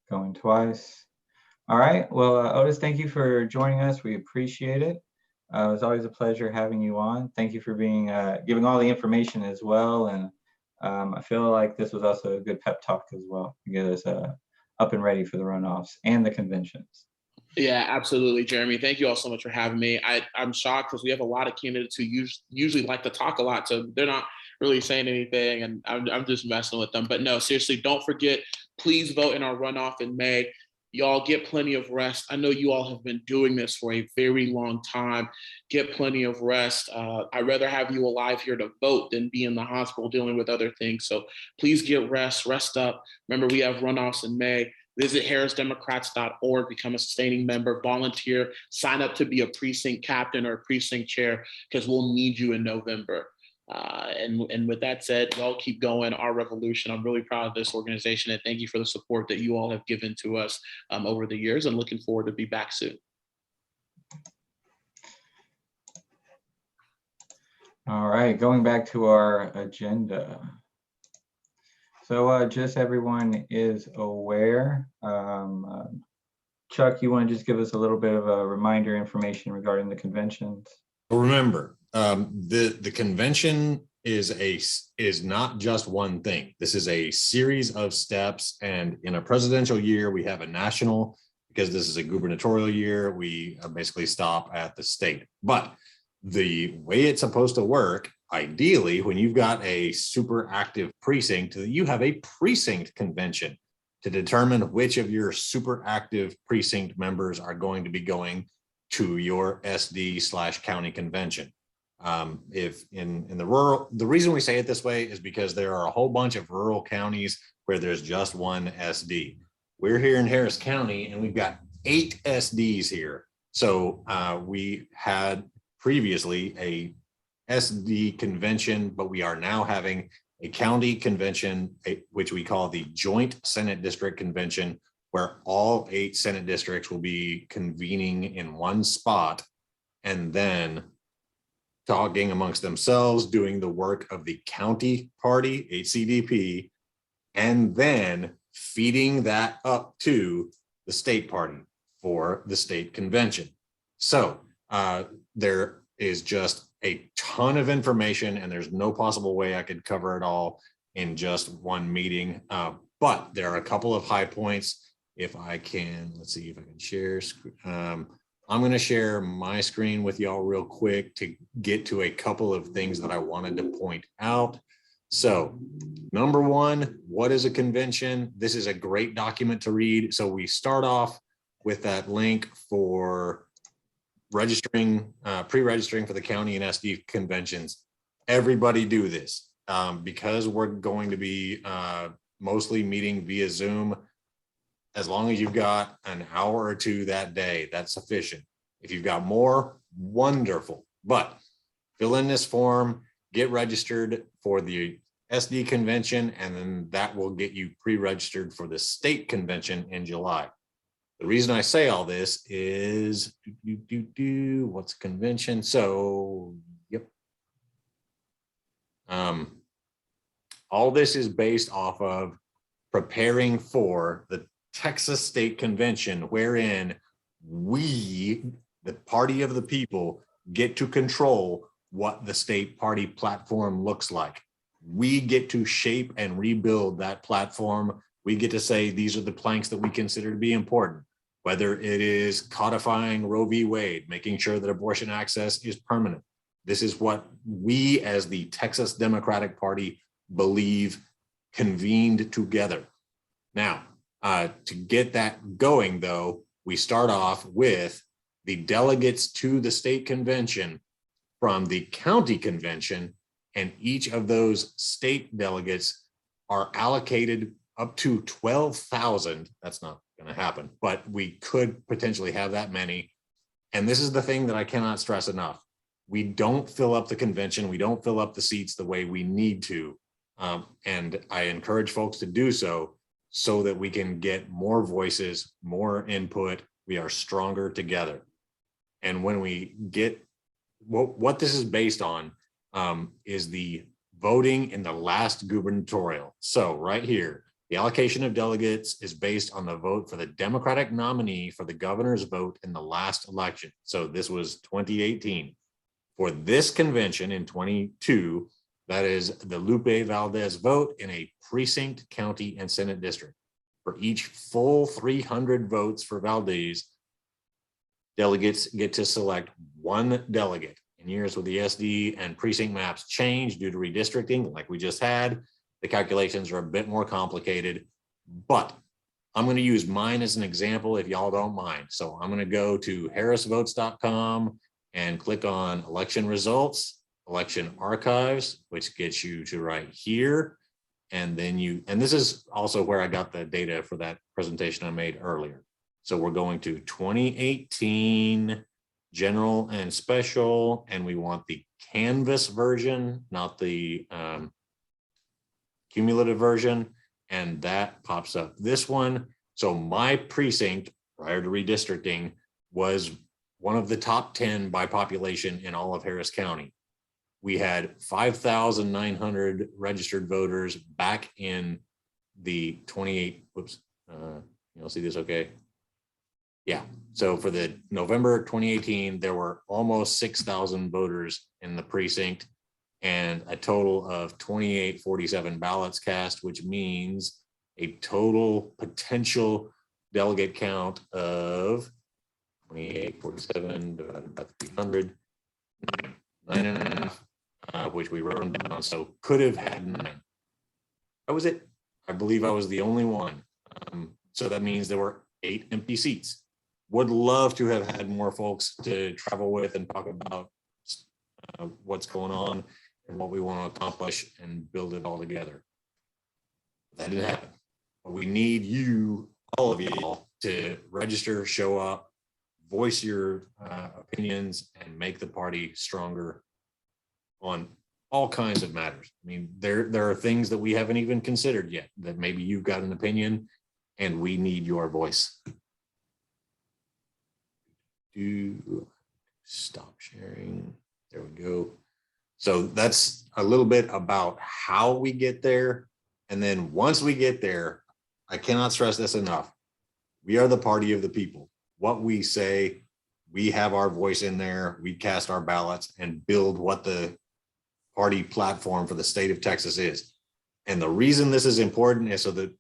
going twice. All right. Well, Odus, thank you for joining us. We appreciate it. It was always a pleasure having you on. Thank you for being giving all the information as well. And I feel like this was also a good pep talk as well to get us up and ready for the runoffs and the conventions. Yeah, absolutely, Jeremy. Thank you all so much for having me. I'm shocked because we have a lot of candidates who usually like to talk a lot, so they're not really saying anything, and I'm just messing with them. But no, seriously, don't forget, please vote in our runoff in May. Y'all get plenty of rest. I know you all have been doing this for a very long time. Get plenty of rest. I'd rather have you alive here to vote than be in the hospital dealing with other things. So please get rest up. Remember, we have runoffs in May. Visit harrisdemocrats.org, become a sustaining member, volunteer, sign up to be a precinct captain or a precinct chair, because we'll need you in November. And with that said, y'all keep going, our revolution. I'm really proud of this organization, and thank you for the support that you all have given to us over the years, and looking forward to be back soon. All right, going back to our agenda. So just everyone is aware. Chuck, you want to just give us a little bit of a reminder information regarding the conventions? Remember, the convention is not just one thing. This is a series of steps, and in a presidential year, we have a national. Because this is a gubernatorial year, we basically stop at the state. But the way it's supposed to work, ideally, when you've got a super active precinct, you have a precinct convention to determine which of your super active precinct members are going to be going to your SD/county convention. If in the rural, the reason we say it this way is because there are a whole bunch of rural counties where there's just one SD. We're here in Harris County and we've got 8 SDs here. So we had previously a SD convention, but we are now having a county convention, which we call the Joint Senate District Convention, where all 8 Senate districts will be convening in one spot and then talking amongst themselves, doing the work of the county party, HCDP, and then feeding that up to the state party for the state convention. So there is just a ton of information, and there's no possible way I could cover it all in just one meeting. But there are a couple of high points. If I can, let's see if I can share. I'm going to share my screen with y'all real quick to get to a couple of things that I wanted to point out. So number one, what is a convention? This is a great document to read. So we start off with that link for registering, pre-registering for the county and SD conventions. Everybody do this because we're going to be mostly meeting via Zoom. As long as you've got an hour or 2 that day, that's sufficient. If you've got more, wonderful. But fill in this form, get registered for the SD convention, and then that will get you pre-registered for the state convention in July. The reason I say all this is, what's a convention? So, yep. All this is based off of preparing for the Texas State Convention, wherein we, the party of the people, get to control what the state party platform looks like. We get to shape and rebuild that platform. We get to say these are the planks that we consider to be important, whether it is codifying Roe v. Wade, making sure that abortion access is permanent. This is what we as the Texas Democratic Party believe convened together. Now, to get that going, though, we start off with the delegates to the state convention from the county convention, and each of those state delegates are allocated up to 12,000. That's not going to happen, but we could potentially have that many. And this is the thing that I cannot stress enough. We don't fill up the convention. We don't fill up the seats the way we need to. And I encourage folks to do so that we can get more voices, more input. We are stronger together. And when we get what this is based on is the voting in the last gubernatorial. So right here, the allocation of delegates is based on the vote for the Democratic nominee for the governor's vote in the last election. So this was 2018. For this convention in 22, that is the Lupe Valdez vote in a precinct, county, and Senate district. For each full 300 votes for Valdez, delegates get to select one delegate. In years with the SD and precinct maps change due to redistricting, like we just had, the calculations are a bit more complicated, but I'm going to use mine as an example if y'all don't mind. So I'm going to go to harrisvotes.com and click on election results, election archives, which gets you to right here. And then and this is also where I got the data for that presentation I made earlier. So we're going to 2018 general and special, and we want the canvas version, not the cumulative version. And that pops up this one. So my precinct prior to redistricting was one of the top 10 by population in all of Harris County. We had 5,900 registered voters back in the 28, whoops, you'll see this okay? Yeah, so for the November 2018, there were almost 6,000 voters in the precinct and a total of 2847 ballots cast, which means a total potential delegate count of 2847 divided by 300, 9.5, which we wrote down. So could have had 9. That was it. I believe I was the only one. So that means there were 8 empty seats. Would love to have had more folks to travel with and talk about what's going on and what we want to accomplish and build it all together. That didn't happen. But we need you, all of y'all, to register, show up, voice your opinions, and make the party stronger on all kinds of matters. I mean, there are things that we haven't even considered yet that maybe you've got an opinion and we need your voice. Stop sharing. There we go. So that's a little bit about how we get there. And then once we get there, I cannot stress this enough. We are the party of the people. What we say, we have our voice in there. We cast our ballots and build what the party platform for the state of Texas is. And the reason this is important is so that,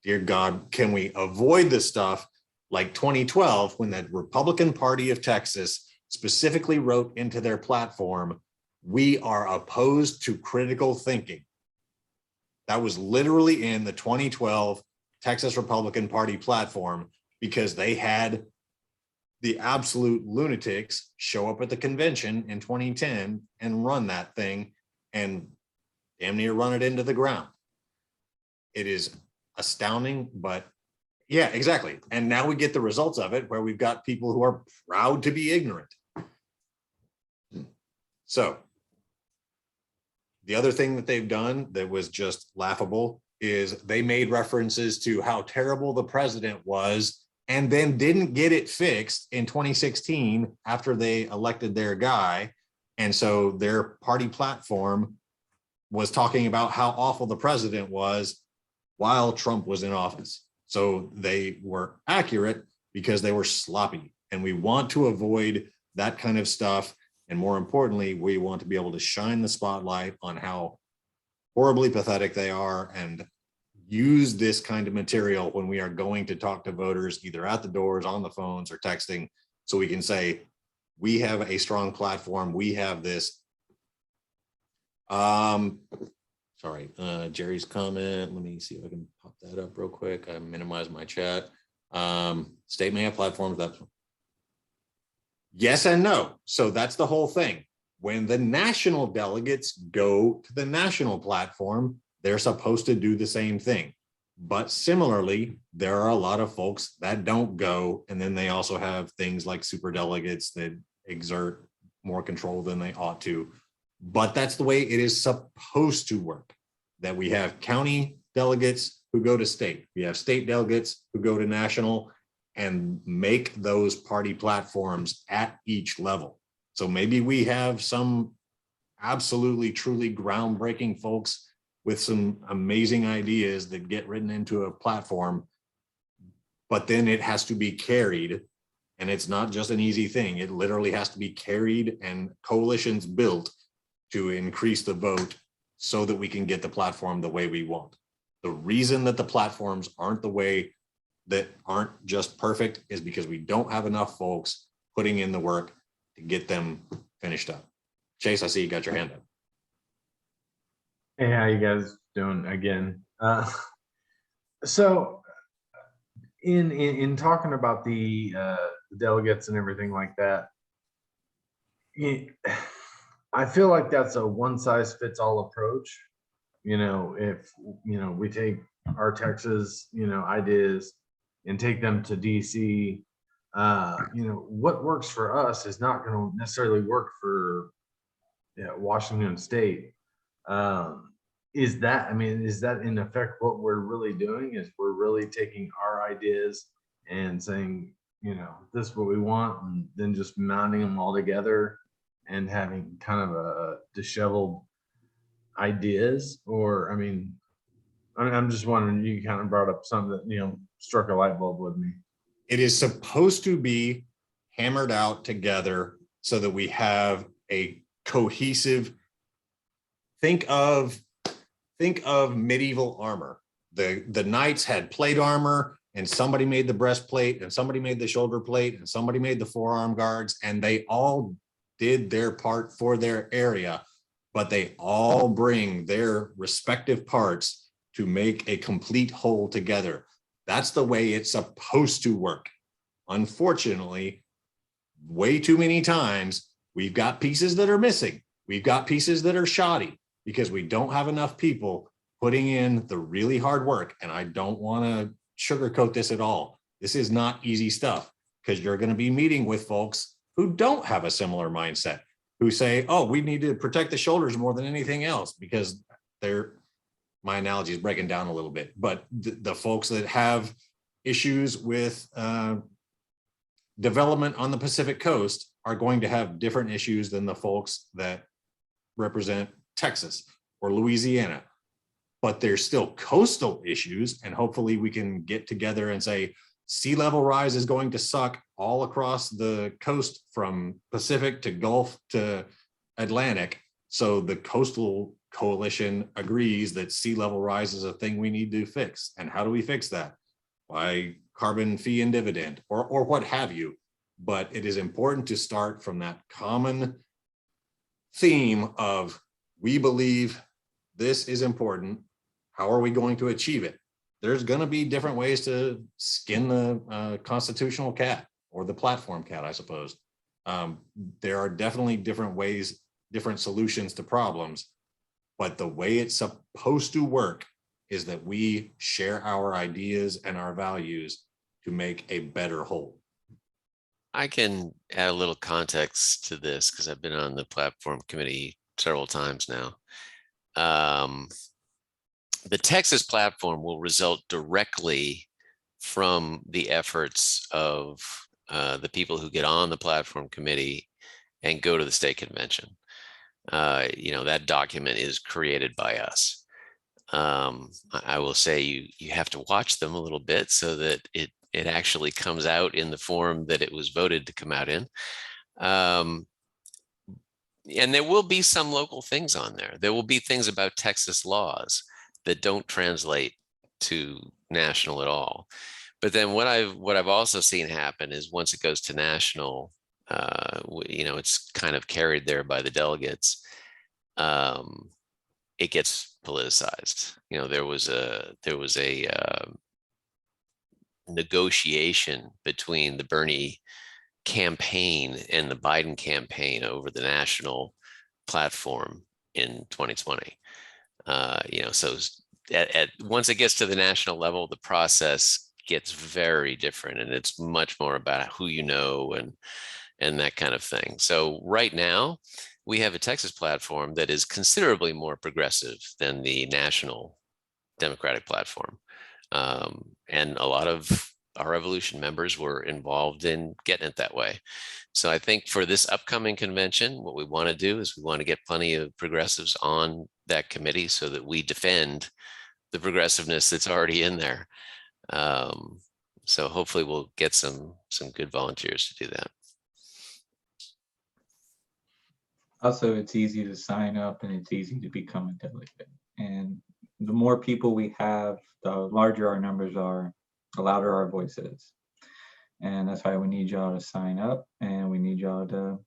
dear God, can we avoid this stuff like 2012 when the Republican Party of Texas specifically wrote into their platform, we are opposed to critical thinking. That was literally in the 2012 Texas Republican Party platform because they had the absolute lunatics show up at the convention in 2010 and run that thing and damn near run it into the ground. It is astounding, but yeah, exactly. And now we get the results of it where we've got people who are proud to be ignorant. So the other thing that they've done that was just laughable is they made references to how terrible the president was and then didn't get it fixed in 2016 after they elected their guy. And so their party platform was talking about how awful the president was while Trump was in office. So they were accurate because they were sloppy. And we want to avoid that kind of stuff. And more importantly, we want to be able to shine the spotlight on how horribly pathetic they are and use this kind of material when we are going to talk to voters, either at the doors, on the phones, or texting, so we can say, we have a strong platform. We have this. Sorry, Jerry's comment. Let me see if I can pop that up real quick. I minimize my chat. State may have platforms. That's yes and no. So that's the whole thing. When the national delegates go to the national platform, they're supposed to do the same thing. But similarly, there are a lot of folks that don't go. And then they also have things like super delegates that exert more control than they ought to. But that's the way it is supposed to work, that we have county delegates who go to state. We have state delegates who go to national and make those party platforms at each level. So maybe we have some absolutely, truly groundbreaking folks with some amazing ideas that get written into a platform, but then it has to be carried. And it's not just an easy thing. It literally has to be carried and coalitions built to increase the vote so that we can get the platform the way we want. The reason that the platforms aren't the way, that aren't just perfect, is because we don't have enough folks putting in the work to get them finished up. Chase, I see you got your hand up. Hey, how you guys doing again? So in talking about the delegates and everything like that, I feel like that's a one size fits all approach. If we take our Texas ideas and take them to DC, what works for us is not going to necessarily work for Washington State. Is that in effect what we're really doing? Is we're really taking our ideas and saying, this is what we want, and then just mounting them all together and having kind of a disheveled ideas? Or, I'm just wondering, you kind of brought up something that, struck a light bulb with me. It is supposed to be hammered out together so that we have a cohesive, think of medieval armor. The knights had plate armor, and somebody made the breastplate, and somebody made the shoulder plate, and somebody made the forearm guards, and they all did their part for their area, but they all bring their respective parts to make a complete whole together. That's the way it's supposed to work. Unfortunately, way too many times, we've got pieces that are missing. We've got pieces that are shoddy because we don't have enough people putting in the really hard work. And I don't want to sugarcoat this at all. This is not easy stuff, because you're going to be meeting with folks who don't have a similar mindset, who say, oh, we need to protect the shoulders more than anything else, because my analogy is breaking down a little bit, but the folks that have issues with development on the Pacific Coast are going to have different issues than the folks that represent Texas or Louisiana. But there's still coastal issues, and hopefully we can get together and say sea level rise is going to suck all across the coast from Pacific to Gulf to Atlantic. So the coastal coalition agrees that sea level rise is a thing we need to fix. And how do we fix that? By carbon fee and dividend, or what have you. But it is important to start from that common theme of, we believe this is important. How are we going to achieve it? There's going to be different ways to skin the constitutional cat, or the platform cat, I suppose. There are definitely different ways, different solutions to problems, but the way it's supposed to work is that we share our ideas and our values to make a better whole. I can add a little context to this because I've been on the platform committee several times now. The Texas platform will result directly from the efforts of the people who get on the platform committee and go to the state convention. That document is created by us. I will say you have to watch them a little bit so that it actually comes out in the form that it was voted to come out in. And there will be some local things on there. There will be things about Texas laws that don't translate to national at all. But then what I've also seen happen is once it goes to national, it's kind of carried there by the delegates. It gets politicized. There was a negotiation between the Bernie campaign and the Biden campaign over the national platform in 2020. So once it gets to the national level, the process gets very different, and it's much more about who you know and that kind of thing. So right now, we have a Texas platform that is considerably more progressive than the national Democratic platform. And a lot of our Revolution members were involved in getting it that way. So I think for this upcoming convention, what we want to do is we want to get plenty of progressives on that committee so that we defend the progressiveness that's already in there. So hopefully we'll get some good volunteers to do that. Also, it's easy to sign up and it's easy to become a delegate. And the more people we have, the larger our numbers are, the louder our voice is. And that's why we need y'all to sign up, and we need y'all to,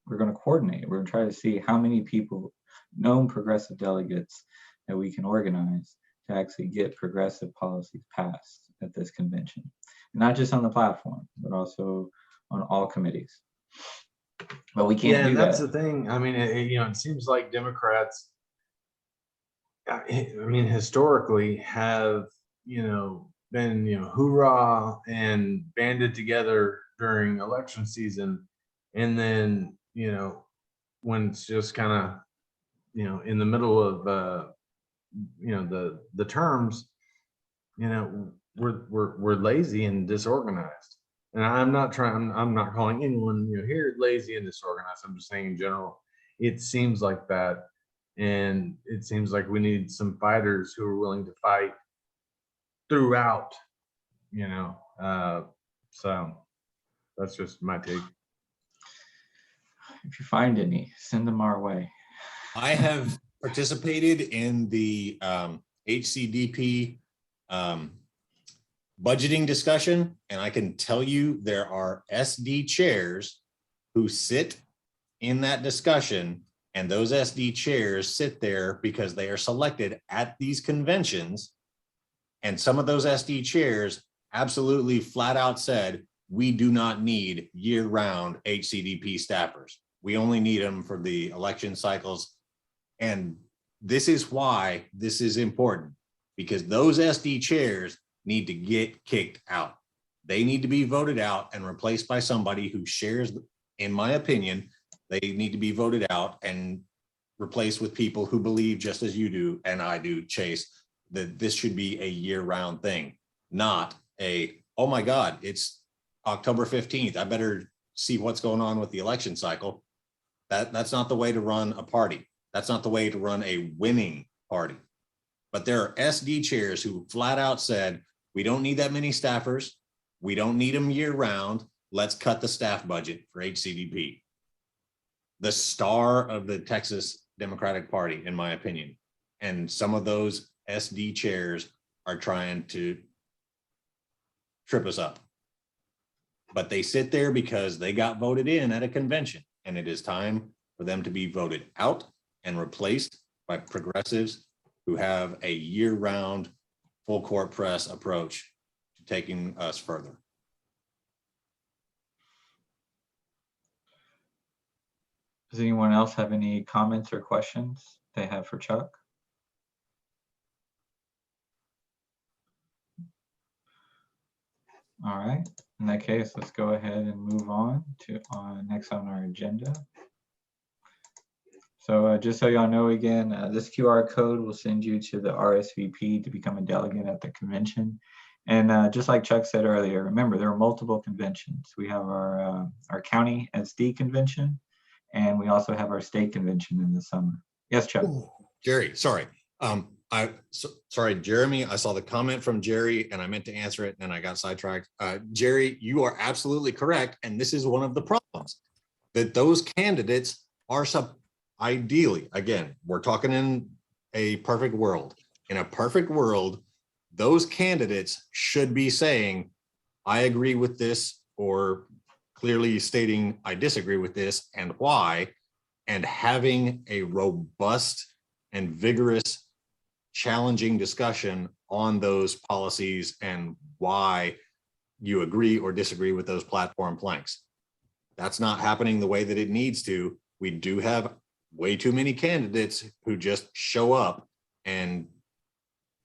we're going to coordinate. We're going to try to see how many people, known progressive delegates, that we can organize to actually get progressive policies passed at this convention. And not just on the platform, but also on all committees. But we can't do and that's that. the thing. I mean, it seems like Democrats, I mean, historically have, been, hoorah and banded together during election season. And then, when it's just kind of, in the middle of, the terms, we're lazy and disorganized. And I'm not calling anyone here lazy and disorganized. I'm just saying in general, it seems like that. And it seems like we need some fighters who are willing to fight throughout, so that's just my take. If you find any, send them our way. I have participated in the HCDP budgeting discussion, and I can tell you there are SD chairs who sit in that discussion, and those SD chairs sit there because they are selected at these conventions. And some of those SD chairs absolutely flat out said, we do not need year-round HCDP staffers. We only need them for the election cycles. And this is why this is important, because those SD chairs need to get kicked out. They need to be voted out and replaced by somebody who shares, in my opinion, they need to be voted out and replaced with people who believe just as you do and I do, Chase, that this should be a year-round thing, not a, oh my God, it's October 15th. I better see what's going on with the election cycle. That's not the way to run a party. That's not the way to run a winning party. But there are SD chairs who flat out said, we don't need that many staffers. We don't need them year round. Let's cut the staff budget for HCDP. The star of the Texas Democratic Party, in my opinion. And some of those SD chairs are trying to trip us up. But they sit there because they got voted in at a convention, and it is time for them to be voted out and replaced by progressives who have a year-round full court press approach to taking us further. Does anyone else have any comments or questions they have for Chuck? All right, in that case, let's go ahead and move on to next on our agenda. So just so y'all know, again, this QR code will send you to the RSVP to become a delegate at the convention. And just like Chuck said earlier, remember, there are multiple conventions. We have our county SD convention, and we also have our state convention in the summer. Yes, Chuck. Ooh, Jerry, sorry. Sorry, Jeremy, I saw the comment from Jerry and I meant to answer it and I got sidetracked. Jerry, you are absolutely correct. And this is one of the problems, that those candidates are ideally, again, we're talking in a perfect world. In a perfect world, those candidates should be saying, I agree with this, or clearly stating, I disagree with this and why, and having a robust and vigorous, challenging discussion on those policies and why you agree or disagree with those platform planks. That's not happening the way that it needs to. We do have way too many candidates who just show up and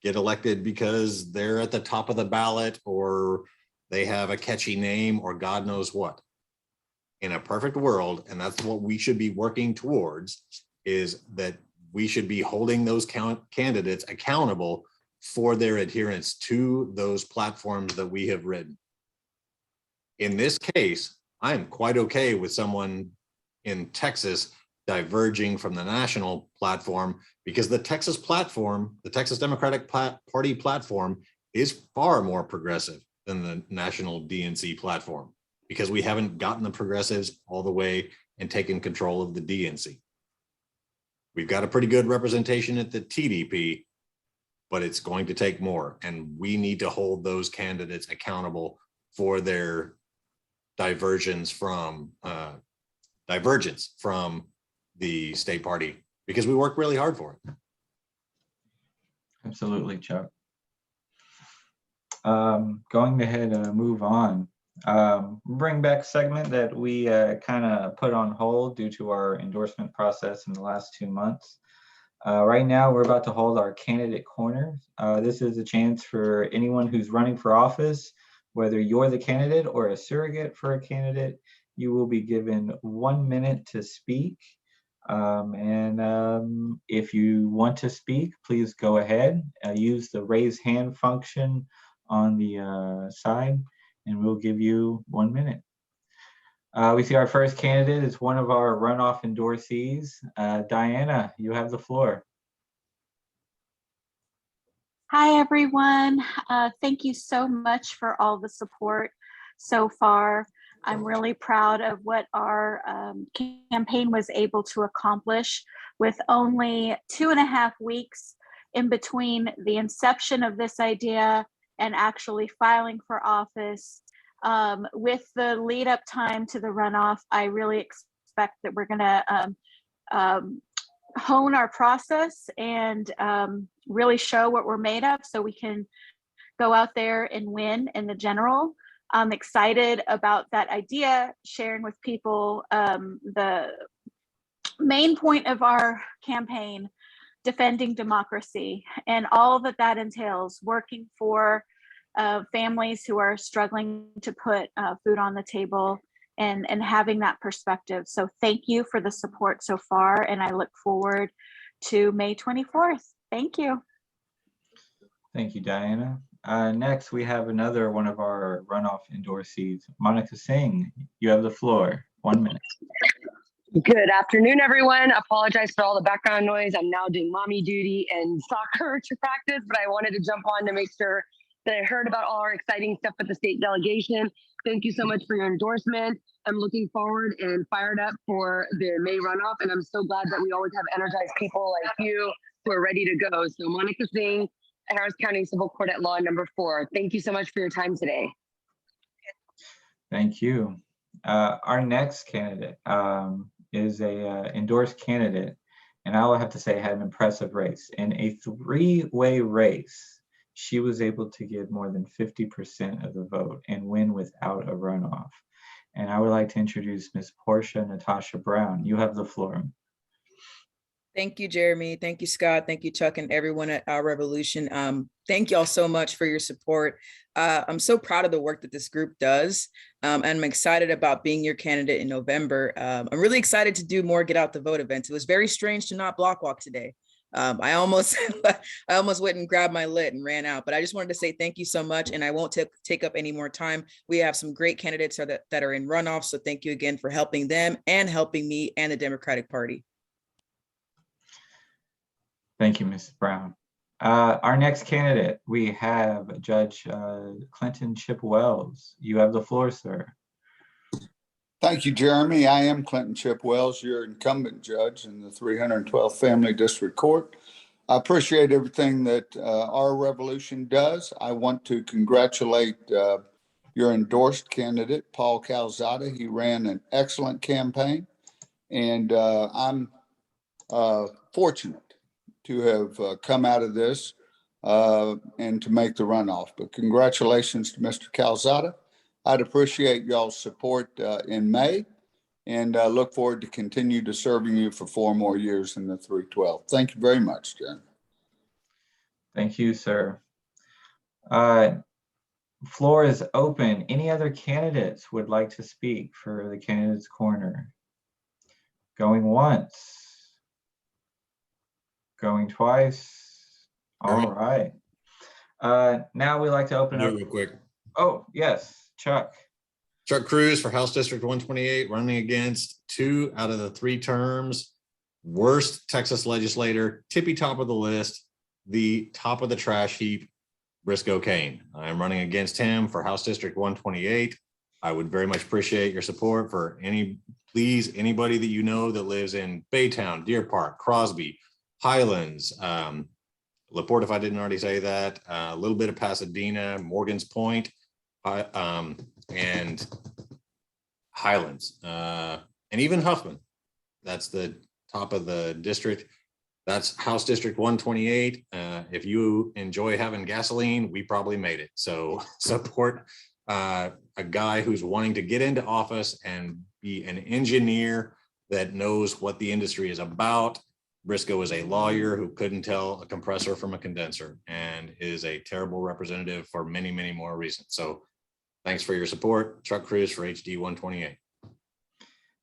get elected because they're at the top of the ballot or they have a catchy name or God knows what. In a perfect world, and that's what we should be working towards, is that we should be holding those candidates accountable for their adherence to those platforms that we have written. In this case, I'm quite okay with someone in Texas diverging from the national platform, because the Texas platform, the Texas Democratic Party platform, is far more progressive than the national DNC platform, because we haven't gotten the progressives all the way and taken control of the DNC. We've got a pretty good representation at the TDP, but it's going to take more, and we need to hold those candidates accountable for their divergence from the state party, because we work really hard for it. Absolutely, Chuck. Going ahead and move on. Bring back segment that we kind of put on hold due to our endorsement process in the last 2 months. Right now, we're about to hold our candidate corner. This is a chance for anyone who's running for office, whether you're the candidate or a surrogate for a candidate, you will be given 1 minute to speak. If you want to speak, please go ahead. Use the raise hand function on the side, and we'll give you 1 minute. We see our first candidate is one of our runoff endorsees. Diana, you have the floor. Hi, everyone. Thank you so much for all the support so far. I'm really proud of what our campaign was able to accomplish with only 2.5 weeks in between the inception of this idea and actually filing for office. With the lead up time to the runoff, I really expect that we're gonna hone our process and really show what we're made of so we can go out there and win in the general. I'm excited about that idea, sharing with people the main point of our campaign, defending democracy, and all that that entails, working for families who are struggling to put food on the table, and having that perspective. So thank you for the support so far, and I look forward to May 24th. Thank you. Thank you, Diana. Next, we have another one of our runoff endorsees, Monica Singh. You have the floor. 1 minute. Good afternoon, everyone. Apologize for all the background noise. I'm now doing mommy duty and soccer to practice, but I wanted to jump on to make sure that I heard about all our exciting stuff with the state delegation. Thank you so much for your endorsement. I'm looking forward and fired up for the May runoff, and I'm so glad that we always have energized people like you who are ready to go. So Monica Singh, Harris County Civil Court at Law number 4. Thank you so much for your time today. Thank you. Our next candidate is a endorsed candidate, and I will have to say had an impressive race. In a 3-way race, she was able to get more than 50% of the vote and win without a runoff. And I would like to introduce Ms. Portia Natasha Brown. You have the floor. Thank you, Jeremy. Thank you, Scott. Thank you, Chuck, and everyone at Our Revolution. Thank you all so much for your support. I'm so proud of the work that this group does, and I'm excited about being your candidate in November. I'm really excited to do more Get Out the Vote events. It was very strange to not block walk today. I almost went and grabbed my lit and ran out, but I just wanted to say thank you so much, and I won't take up any more time. We have some great candidates that are in runoff, so thank you again for helping them and helping me and the Democratic Party. Thank you, Mrs. Brown. Our next candidate, we have Judge Clinton Chip Wells. You have the floor, sir. Thank you, Jeremy. I am Clinton Chip Wells, your incumbent judge in the 312th Family District Court. I appreciate everything that Our Revolution does. I want to congratulate your endorsed candidate, Paul Calzada. He ran an excellent campaign, and I'm fortunate to have come out of this and to make the runoff. But congratulations to Mr. Calzada. I'd appreciate y'all's support in May, and look forward to continue to serving you for 4 more years in the 312. Thank you very much, Jen. Thank you, sir. Floor is open. Any other candidates would like to speak for the candidates corner? Going once. Going twice. All right. Now we'd like to open up. Real quick. Oh, yes, Chuck. Chuck Cruz for House District 128, running against 2 out of the 3 terms. Worst Texas legislator, tippy top of the list, the top of the trash heap, Briscoe Kane. I'm running against him for House District 128. I would very much appreciate your support for please, anybody that you know that lives in Baytown, Deer Park, Crosby, Highlands, LaPorte, if I didn't already say that, a little bit of Pasadena, Morgan's Point, and Highlands, and even Huffman. That's the top of the district. That's House District 128. If you enjoy having gasoline, we probably made it. So support a guy who's wanting to get into office and be an engineer that knows what the industry is about. Briscoe is a lawyer who couldn't tell a compressor from a condenser and is a terrible representative for many, many more reasons. So thanks for your support. Chuck Cruz for HD 128.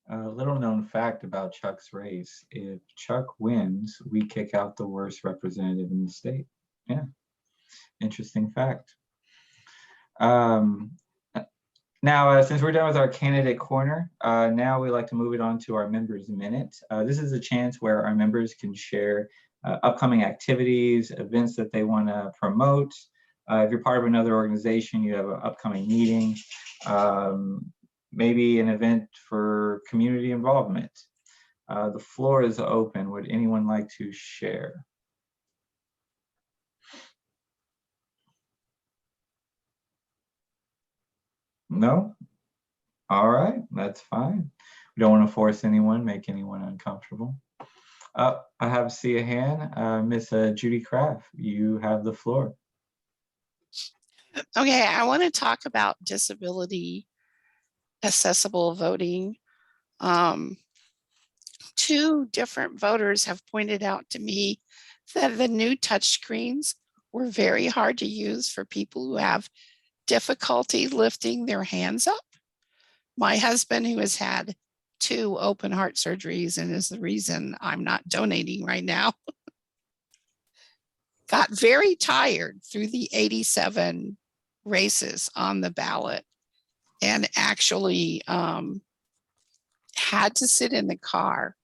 A little known fact about Chuck's race: if Chuck wins, we kick out the worst representative in the state. Yeah, interesting fact. Now, since we're done with our candidate corner, now we'd like to move it on to our members minute. This is a chance where our members can share upcoming activities, events that they want to promote. If you're part of another organization, you have an upcoming meeting, maybe an event for community involvement. The floor is open. Would anyone like to share? No? All right, that's fine. We don't want to force anyone, make anyone uncomfortable. I have see a hand. Miss Judy Kraft, you have the floor. Okay, I want to talk about disability accessible voting. 2 different voters have pointed out to me that the new touchscreens were very hard to use for people who have difficulty lifting their hands up. My husband, who has had 2 open heart surgeries and is the reason I'm not donating right now, got very tired through the 87 races on the ballot and actually had to sit in the car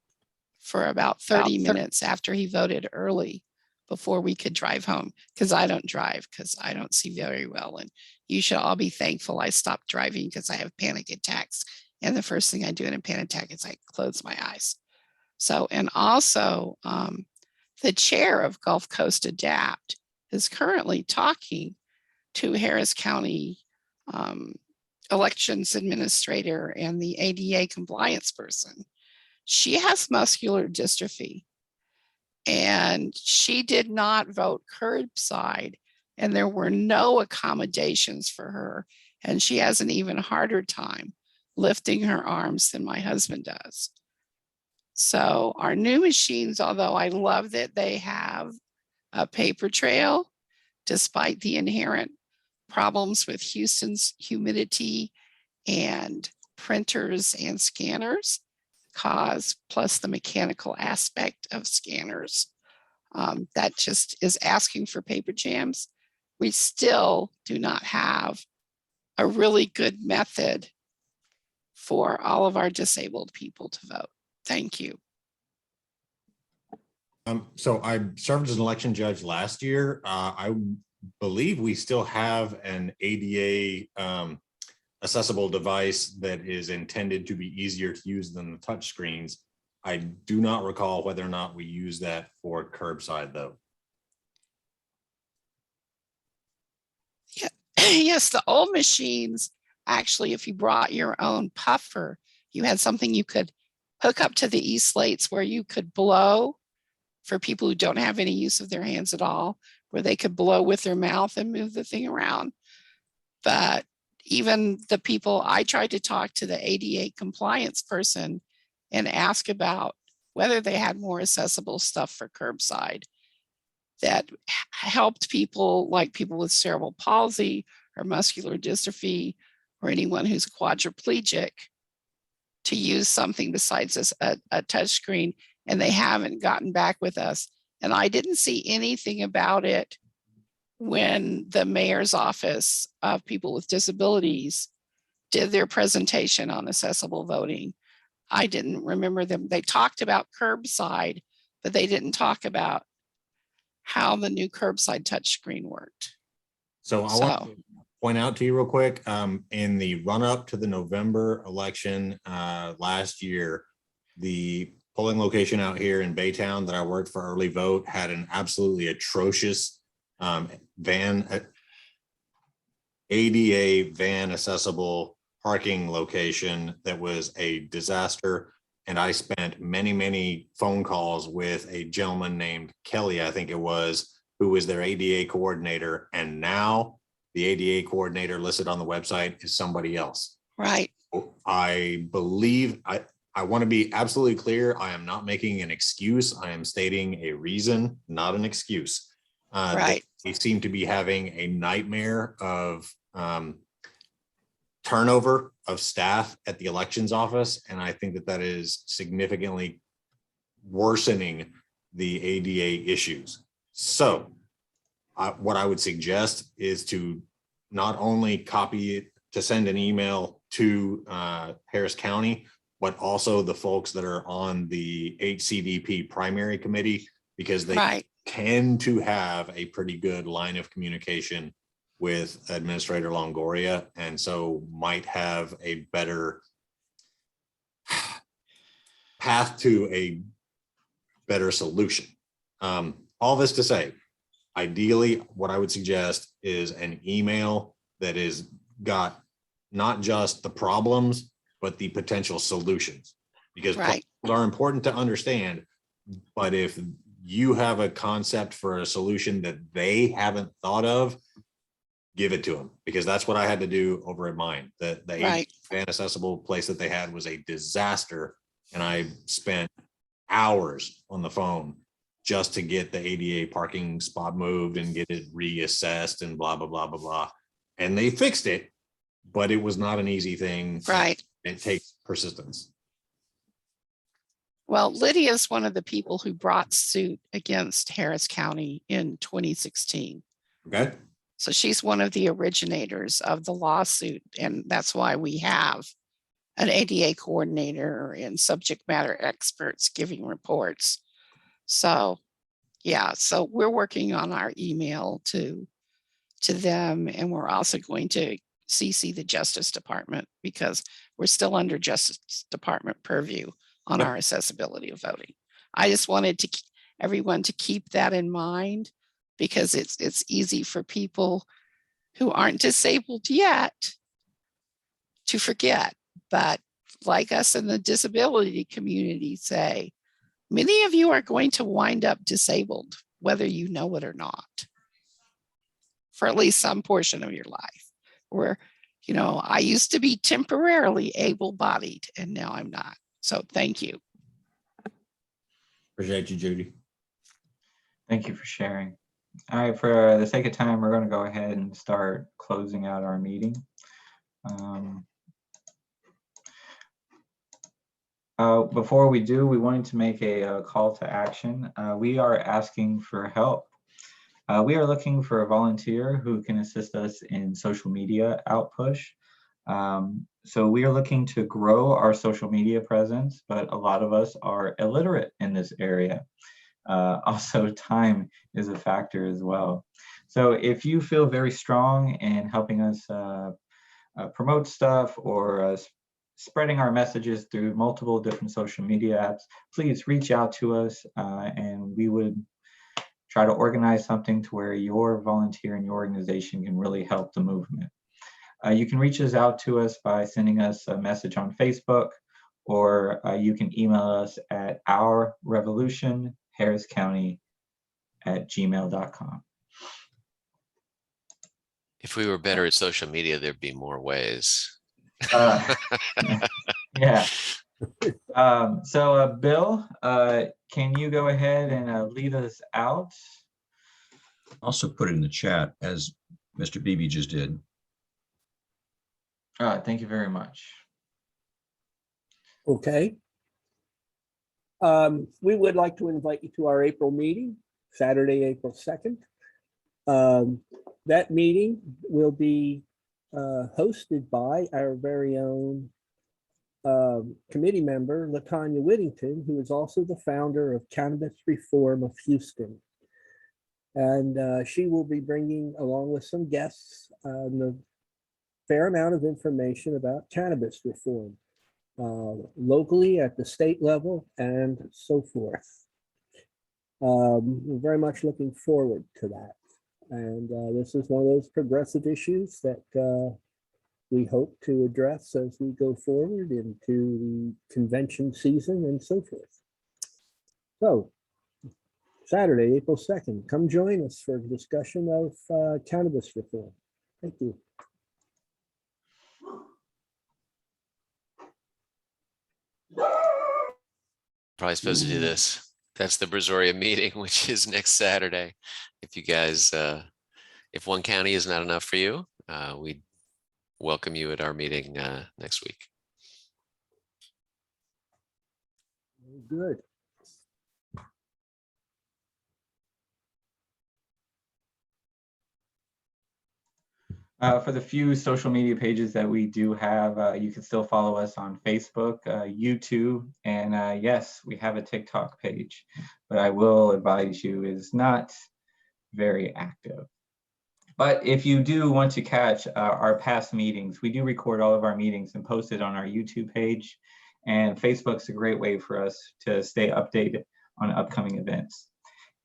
for about 30 minutes after he voted early before we could drive home, because I don't drive because I don't see very well. And you should all be thankful I stopped driving because I have panic attacks. And the first thing I do in a panic attack is I close my eyes. So, and also the chair of Gulf Coast Adapt is currently talking to Harris County elections administrator and the ADA compliance person. She has muscular dystrophy and she did not vote curbside, and there were no accommodations for her. And she has an even harder time lifting her arms than my husband does. So our new machines, although I love that they have a paper trail, despite the inherent problems with Houston's humidity and printers and scanners, plus the mechanical aspect of scanners, that just is asking for paper jams. We still do not have a really good method for all of our disabled people to vote. Thank you. So I served as an election judge last year. I believe we still have an ADA accessible device that is intended to be easier to use than the touch screens. I do not recall whether or not we use that for curbside though. Yeah. Yes, the old machines, actually, if you brought your own puffer, you had something you could hook up to the e-slates where you could blow for people who don't have any use of their hands at all, where they could blow with their mouth and move the thing around. But even the people, I tried to talk to the ADA compliance person and ask about whether they had more accessible stuff for curbside. that helped people like people with cerebral palsy or muscular dystrophy or anyone who's quadriplegic to use something besides a touch screen, and they haven't gotten back with us. And I didn't see anything about it when the mayor's office of people with disabilities did their presentation on accessible voting. I didn't remember them. They talked about curbside, but they didn't talk about how the new curbside touchscreen worked. So I want to point out to you real quick, in the run up to the November election last year, the polling location out here in Baytown that I worked for Early Vote had an absolutely atrocious ADA van accessible parking location that was a disaster. And I spent many phone calls with a gentleman named Kelly, I think it was, who was their ADA coordinator. And now the ADA coordinator listed on the website is somebody else. Right. I believe, I want to be absolutely clear. I am not making an excuse. I am stating a reason, not an excuse. Right. They seem to be having a nightmare of turnover of staff at the elections office. And I think that that is significantly worsening the ADA issues. So what I would suggest is to not only copy it, to send an email to Harris County, but also the folks that are on the HCDP primary committee, because they tend to have a pretty good line of communication with Administrator Longoria, and so might have a better path to a better solution. All this to say, ideally, what I would suggest is an email that is got not just the problems, but the potential solutions, because problems are important to understand. But if you have a concept for a solution that they haven't thought of, give it to them, because that's what I had to do over at mine. The van accessible place that they had was a disaster, and I spent hours on the phone just to get the ADA parking spot moved and get it reassessed and blah blah blah blah blah. And they fixed it, but it was not an easy thing. It takes persistence. Well, Lydia is one of the people who brought suit against Harris County in 2016. Okay. So she's one of the originators of the lawsuit, and that's why we have an ADA coordinator and subject matter experts giving reports. So, yeah, so we're working on our email to them, and we're also going to CC the Justice Department, because we're still under Justice Department purview on our accessibility of voting. I just wanted everyone to keep that in mind, because it's easy for people who aren't disabled yet to forget. But like us in the disability community say, many of you are going to wind up disabled, whether you know it or not, for at least some portion of your life. Where, you know, I used to be temporarily able-bodied, and now I'm not. So thank you. Appreciate you, Judy. Thank you for sharing. All right, for the sake of time, we're going to go ahead and start closing out our meeting. Before we do, we wanted to make a call to action. We are asking for help. We are looking for a volunteer who can assist us in social media outpush. So we are looking to grow our social media presence, but a lot of us are illiterate in this area. Also, time is a factor as well. So if you feel very strong in helping us promote stuff or spreading our messages through multiple different social media apps, please reach out to us and we would try to organize something to where your volunteer and your organization can really help the movement. You can reach us out to us by sending us a message on Facebook, or you can email us at ourrevolutionharriscounty@gmail.com. If we were better at social media, there'd be more ways. Yeah. So Bill, can you go ahead and lead us out? Also put it in the chat as Mr. Beebe just did. Thank you very much. Okay. We would like to invite you to our April meeting, Saturday, April 2nd. That meeting will be hosted by our very own committee member, LaTanya Whittington, who is also the founder of Cannabis Reform of Houston. And she will be bringing, along with some guests, a fair amount of information about cannabis reform, locally, at the state level, and so forth. We're very much looking forward to that. And this is one of those progressive issues that we hope to address as we go forward into the convention season and so forth. So, Saturday, April 2nd, come join us for a discussion of cannabis reform. Thank you. Probably supposed to do this. That's the Brazoria meeting, which is next Saturday. If you guys, if one county is not enough for you, we welcome you at our meeting next week. Good. For the few social media pages that we do have, you can still follow us on Facebook, YouTube, and yes, we have a TikTok page, but I will advise you is not very active. But if you do want to catch our past meetings, we do record all of our meetings and post it on our YouTube page, and Facebook's a great way for us to stay updated on upcoming events.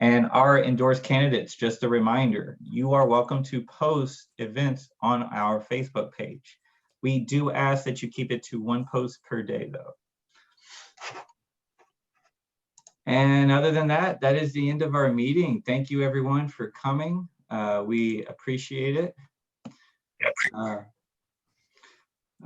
And our endorsed candidates, just a reminder, you are welcome to post events on our Facebook page. We do ask that you keep it to one post per day, though. And other than that, that is the end of our meeting. Thank you, everyone, for coming. We appreciate it.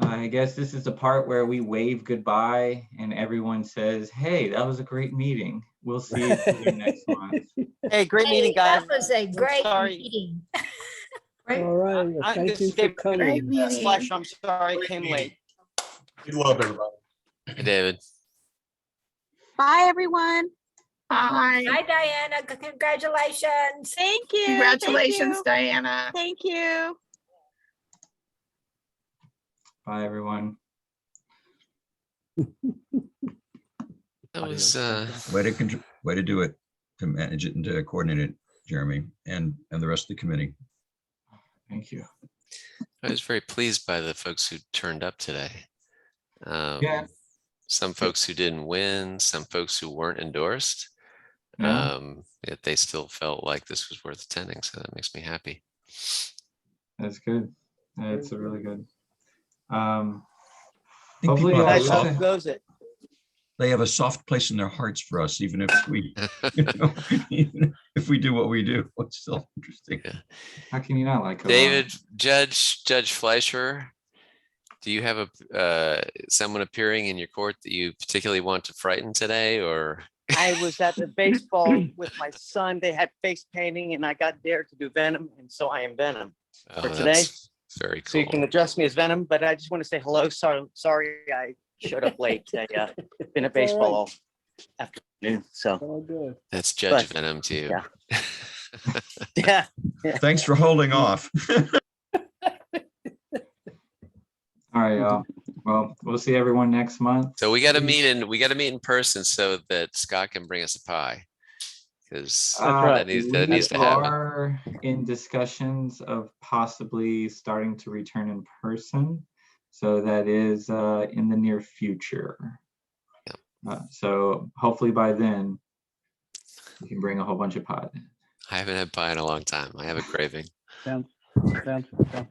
I guess this is the part where we wave goodbye and everyone says, hey, that was a great meeting. We'll see you next month. Hey, great meeting, guys. That was a great sorry. meeting. All right. Well, thank you for coming. Slash, I'm sorry I came late. We love everybody. Hey, David. Bye, everyone. Bye. Hi, Diana. Congratulations. Thank you. Congratulations, Diana. Thank you. Bye, everyone. That was Way to do it, to manage it and to coordinate it, Jeremy, and the rest of the committee. Thank you. I was very pleased by the folks who turned up today. Yeah. Some folks who didn't win, some folks who weren't endorsed, Yeah. yet they still felt like this was worth attending. So that makes me happy. That's good. That's really good. I think Hopefully, people have Nice, how goes it? they have a soft place in their hearts for us, even if we, even if we do what we do. It's still interesting. Yeah. how can you not like David, Judge Fleischer, do you have someone appearing in your court that you particularly want to frighten today, or? I was at the baseball with my son. They had face painting and I got dared to do Venom. And so I am Venom for today. That's very So you cool. can address me as Venom, but I just want to say hello. Sorry I showed up late. I been at baseball all afternoon. So All good. That's Judge but- Venom to you. Yeah. yeah. Thanks for holding off. All right, y'all. Well, we'll see everyone next month. So we got to meet in person so that Scott can bring us a pie, because right. that needs to happen. We are in discussions of possibly starting to return in person. So that is in the near future. So hopefully by then, we can bring a whole bunch of pie. I haven't had pie in a long time. I have a craving. Sounds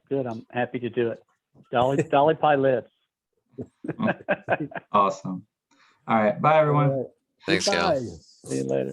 good. I'm happy to do it. Dolly Pie lives. Awesome. All right. Bye, everyone. All right. Thanks, Gal. Goodbye. See you later.